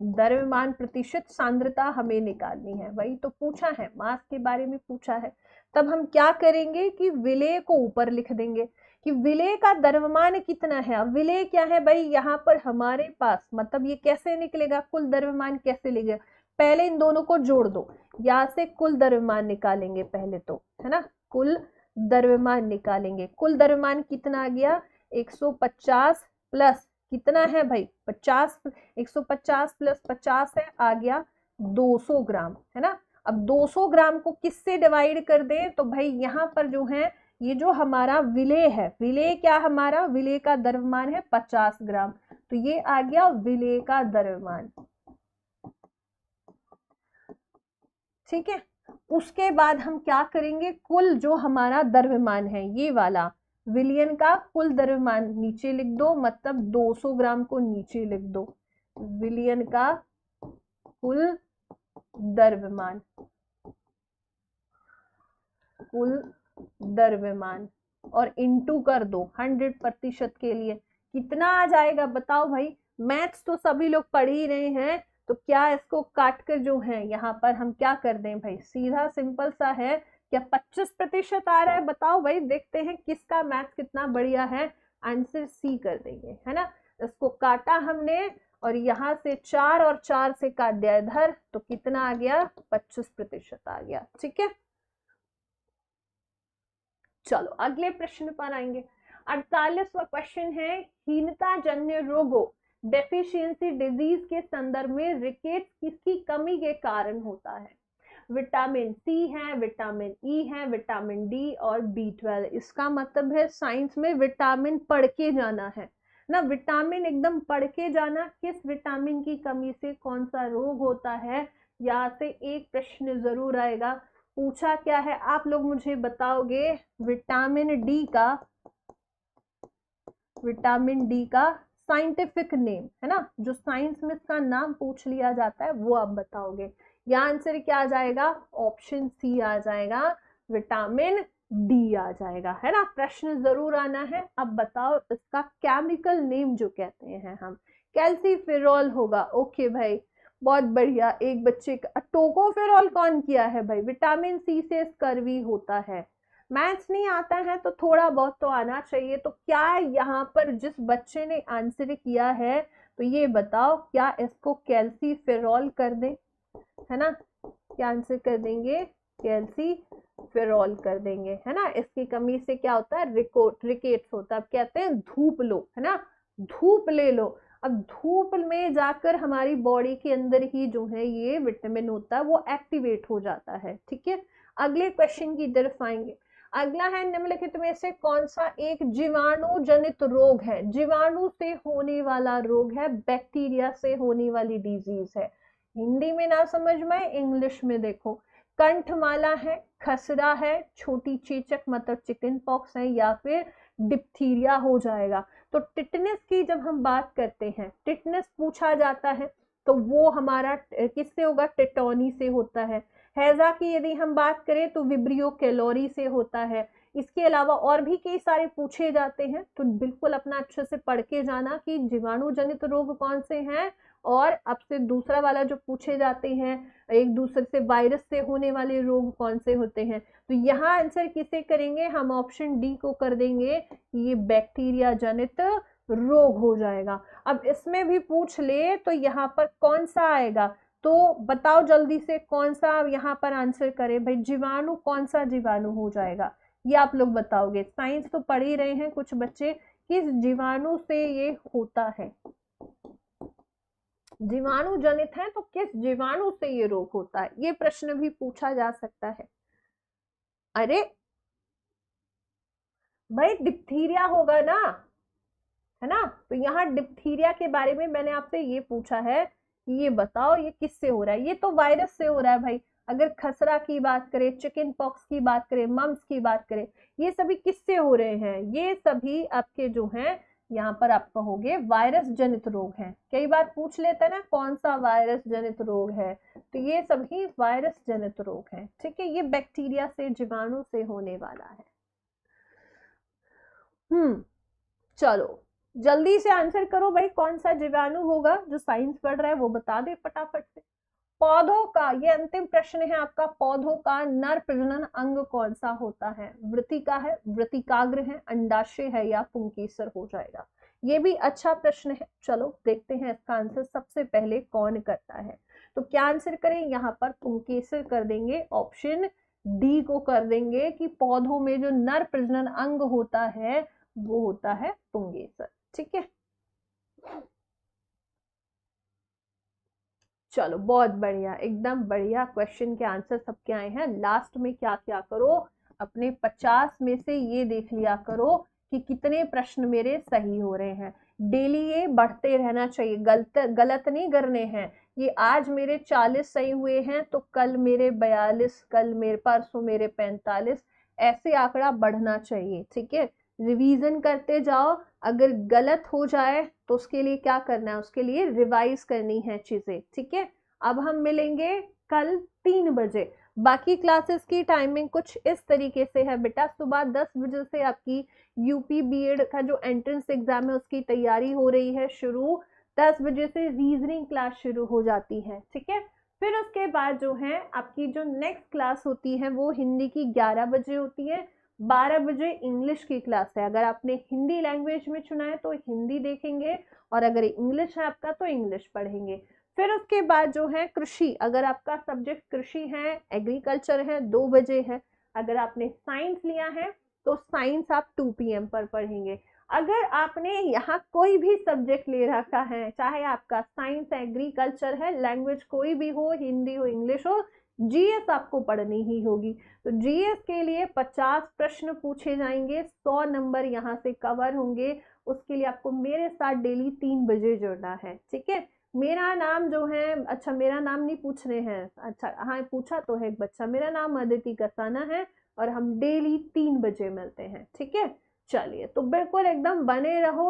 द्रव्यमान प्रतिशत सांद्रता हमें निकालनी है, वही तो पूछा है, मास के बारे में पूछा है। तब हम क्या करेंगे कि विलेय को ऊपर लिख देंगे कि विलेय का द्रव्यमान कितना है। अब विलेय क्या है भाई, यहाँ पर हमारे पास, मतलब ये कैसे निकलेगा, कुल द्रव्यमान कैसे लिखेगा? पहले इन दोनों को जोड़ दो, यहाँ से कुल द्रव्यमान निकालेंगे पहले तो, है ना, कुल द्रव्यमान निकालेंगे। कुल द्रव्यमान कितना आ गया? 150 प्लस कितना है भाई, 50, 150 प्लस 50 है, आ गया 200 ग्राम, है ना। अब 200 ग्राम को किससे डिवाइड कर दे? तो भाई यहाँ पर जो है, ये जो हमारा विलेय है, विलेय क्या, हमारा विलेय का द्रव्यमान है 50 ग्राम, तो ये आ गया विलेय का द्रव्यमान। ठीक है, उसके बाद हम क्या करेंगे, कुल जो हमारा द्रव्यमान है, ये वाला विलयन का कुल द्रव्यमान नीचे लिख दो, मतलब 200 ग्राम को नीचे लिख दो, विलयन का कुल द्रव्यमान, कुल द्रव्यमान, और इंटू कर दो 100% के लिए, कितना आ जाएगा बताओ भाई। मैथ्स तो सभी लोग पढ़ ही रहे हैं, तो क्या इसको काट कर जो है यहाँ पर हम क्या कर दें भाई, सीधा सिंपल सा है, क्या 25% आ रहा है? बताओ भाई, देखते हैं किसका मैथ्स कितना बढ़िया है। आंसर सी कर देंगे, है ना। इसको काटा हमने और यहाँ से 4 और 4 से काट दिया इधर, तो कितना आ गया? 25% आ गया। ठीक है, चलो अगले प्रश्न पर आएंगे। 48वां क्वेश्चन है, हीनता जन्य रोगों, डेफिशिएंसी डिजीज के संदर्भ में रिकेट्स किसकी कमी के कारण होता है? विटामिन सी है, विटामिन ई है, विटामिन डी और B12। इसका मतलब है साइंस में विटामिन पढ़ के जाना है ना, विटामिन एकदम पढ़ के जाना, किस विटामिन की कमी से कौन सा रोग होता है, यहाँ से एक प्रश्न जरूर आएगा। पूछा क्या है, आप लोग मुझे बताओगे विटामिन डी का साइंटिफिक नेम, है ना, जो साइंस में इसका नाम पूछ लिया जाता है वो आप बताओगे। या आंसर क्या आ जाएगा? ऑप्शन सी आ जाएगा, विटामिन डी आ जाएगा, है ना। प्रश्न जरूर आना है। अब बताओ इसका केमिकल नेम जो कहते हैं हम, कैल्सीफेरॉल होगा। ओके भाई, बहुत बढ़िया। एक बच्चे का टोकोफेरॉल कौन किया है भाई? विटामिन सी से स्कर्वी होता है। मैथ्स नहीं आता है तो थोड़ा बहुत तो आना चाहिए। तो क्या यहाँ पर जिस बच्चे ने आंसर किया है, तो ये बताओ क्या इसको कैल्सीफेरॉल कर दें, है ना, क्या आंसर कर देंगे? कैल्सीफेरॉल कर देंगे, है ना। इसकी कमी से क्या होता है? रिकेट्स होता है। अब कहते हैं धूप लो, है ना, धूप ले लो। अब धूप में जाकर हमारी बॉडी के अंदर ही जो है ये विटामिन होता है वो एक्टिवेट हो जाता है। ठीक है, अगले क्वेश्चन की तरफ आएंगे। अगला है, निम्नलिखित में से कौन सा एक जीवाणु जनित रोग है? जीवाणु से होने वाला रोग है, बैक्टीरिया से होने वाली डिजीज है। हिंदी में ना समझ में, इंग्लिश में देखो। कंठमाला है, खसरा है, छोटी चेचक मतलब चिकन पॉक्स है, या फिर डिप्थीरिया हो जाएगा। तो टिटनेस की जब हम बात करते हैं, टिटनेस पूछा जाता है तो वो हमारा किससे होगा, टेटोनी से होता है। हैजा की यदि हम बात करें तो विब्रियो कैलोरी से होता है। इसके अलावा और भी कई सारे पूछे जाते हैं, तो बिल्कुल अपना अच्छे से पढ़ के जाना कि जीवाणु जनित रोग कौन से हैं, और अब से दूसरा वाला जो पूछे जाते हैं एक दूसरे से वायरस से होने वाले रोग कौन से होते हैं। तो यहाँ आंसर किसे करेंगे हम, ऑप्शन डी को कर देंगे, ये बैक्टीरिया जनित रोग हो जाएगा। अब इसमें भी पूछ ले तो यहाँ पर कौन सा आएगा, तो बताओ जल्दी से कौन सा यहाँ पर आंसर करे भाई, जीवाणु, कौन सा जीवाणु हो जाएगा, ये आप लोग बताओगे। साइंस तो पढ़ ही रहे हैं कुछ बच्चे, किस जीवाणु से ये होता है, जीवाणु जनित है तो किस जीवाणु से ये रोग होता है, ये प्रश्न भी पूछा जा सकता है। अरे भाई डिप्थीरिया होगा ना, है ना। तो यहाँ डिप्थीरिया के बारे में मैंने आपसे ये पूछा है कि ये बताओ ये किससे हो रहा है, ये तो वायरस से हो रहा है भाई। अगर खसरा की बात करें, चिकन पॉक्स की बात करें, मम्स की बात करें, ये सभी किससे हो रहे हैं, ये सभी आपके जो हैं यहाँ पर आप कहोगे वायरस जनित रोग हैं। कई बार पूछ लेते हैं ना कौन सा वायरस जनित रोग है, तो ये सभी वायरस जनित रोग हैं, ठीक है। ये बैक्टीरिया से, जीवाणु से होने वाला है। चलो जल्दी से आंसर करो भाई, कौन सा जीवाणु होगा, जो साइंस पढ़ रहा है वो बता दे फटाफट से। पौधों का, ये अंतिम प्रश्न है आपका, पौधों का नर प्रजनन अंग कौन सा होता है, वृतिका है, वृतिकाग्र है, अंडाशय है, या पुंकेसर हो जाएगा। ये भी अच्छा प्रश्न है। चलो देखते हैं इसका आंसर सबसे पहले कौन करता है। तो क्या आंसर करें, यहाँ पर पुंकेसर कर देंगे, ऑप्शन डी को कर देंगे कि पौधों में जो नर प्रजनन अंग होता है वो होता है पुंकेसर, ठीक है। चलो बहुत बढ़िया, एकदम बढ़िया, क्वेश्चन के आंसर सबके आए हैं। लास्ट में क्या क्या करो, अपने 50 में से ये देख लिया करो कि कितने प्रश्न मेरे सही हो रहे हैं। डेली ये बढ़ते रहना चाहिए, गलत नहीं करने हैं। ये आज मेरे 40 सही हुए हैं तो कल मेरे 42, कल मेरे परसों मेरे 45, ऐसे आंकड़ा बढ़ना चाहिए, ठीक है। रिवीजन करते जाओ, अगर गलत हो जाए तो उसके लिए क्या करना है, उसके लिए रिवाइज करनी है चीजें, ठीक है। अब हम मिलेंगे कल 3 बजे। बाकी क्लासेस की टाइमिंग कुछ इस तरीके से है बेटा, सुबह 10 बजे से आपकी यूपी बीएड का जो एंट्रेंस एग्जाम है उसकी तैयारी हो रही है शुरू। 10 बजे से रीजनिंग क्लास शुरू हो जाती है, ठीक है। फिर उसके बाद जो है आपकी जो नेक्स्ट क्लास होती है वो हिंदी की 11 बजे होती है। 12 बजे इंग्लिश की क्लास है। अगर आपने हिंदी लैंग्वेज में चुना है तो हिंदी देखेंगे, और अगर इंग्लिश है आपका तो इंग्लिश पढ़ेंगे। फिर उसके बाद जो है कृषि, अगर आपका सब्जेक्ट कृषि है, एग्रीकल्चर है, 2 बजे है। अगर आपने साइंस लिया है तो साइंस आप 2 PM पर पढ़ेंगे। अगर आपने यहाँ कोई भी सब्जेक्ट ले रखा है, चाहे आपका साइंस, एग्रीकल्चर है, लैंग्वेज कोई भी हो, हिंदी हो, इंग्लिश हो, जीएस आपको पढ़नी ही होगी। तो जीएस के लिए 50 प्रश्न पूछे जाएंगे, 100 नंबर यहाँ से कवर होंगे। उसके लिए आपको मेरे साथ डेली 3 बजे जुड़ना है, ठीक है। मेरा नाम जो है, अच्छा मेरा नाम नहीं पूछ रहे हैं, अच्छा हाँ पूछा तो है एक बच्चा, मेरा नाम अदिति कसाना है और हम डेली 3 बजे मिलते हैं, ठीक है। चलिए तो बिल्कुल एकदम बने रहो,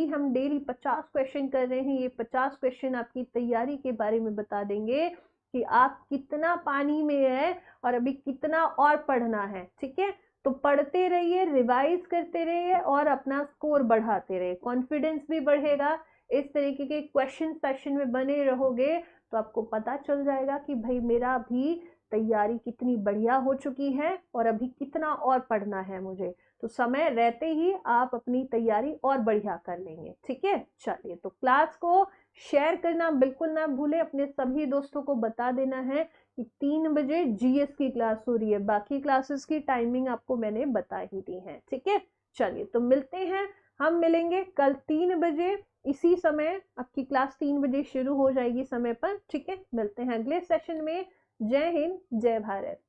हम डेली 50 क्वेश्चन कर रहे हैं। ये 50 क्वेश्चन आपकी तैयारी के बारे में बता देंगे कि आप कितना पानी में है और अभी कितना और पढ़ना है, ठीक है। तो पढ़ते रहिए, रिवाइज करते रहिए और अपना स्कोर बढ़ाते रहिए, कॉन्फिडेंस भी बढ़ेगा। इस तरीके के क्वेश्चन सेशन में बने रहोगे तो आपको पता चल जाएगा कि भाई मेरा भी तैयारी कितनी बढ़िया हो चुकी है और अभी कितना और पढ़ना है मुझे। तो समय रहते ही आप अपनी तैयारी और बढ़िया कर लेंगे, ठीक है। चलिए तो क्लास को शेयर करना बिल्कुल ना भूले, अपने सभी दोस्तों को बता देना है कि 3 बजे जीएस की क्लास हो रही है। बाकी क्लासेस की टाइमिंग आपको मैंने बता ही दी है, ठीक है। चलिए तो मिलते हैं, हम मिलेंगे कल 3 बजे इसी समय। आपकी क्लास 3 बजे शुरू हो जाएगी समय पर, ठीक है। मिलते हैं अगले सेशन में। जय हिंद, जय भारत।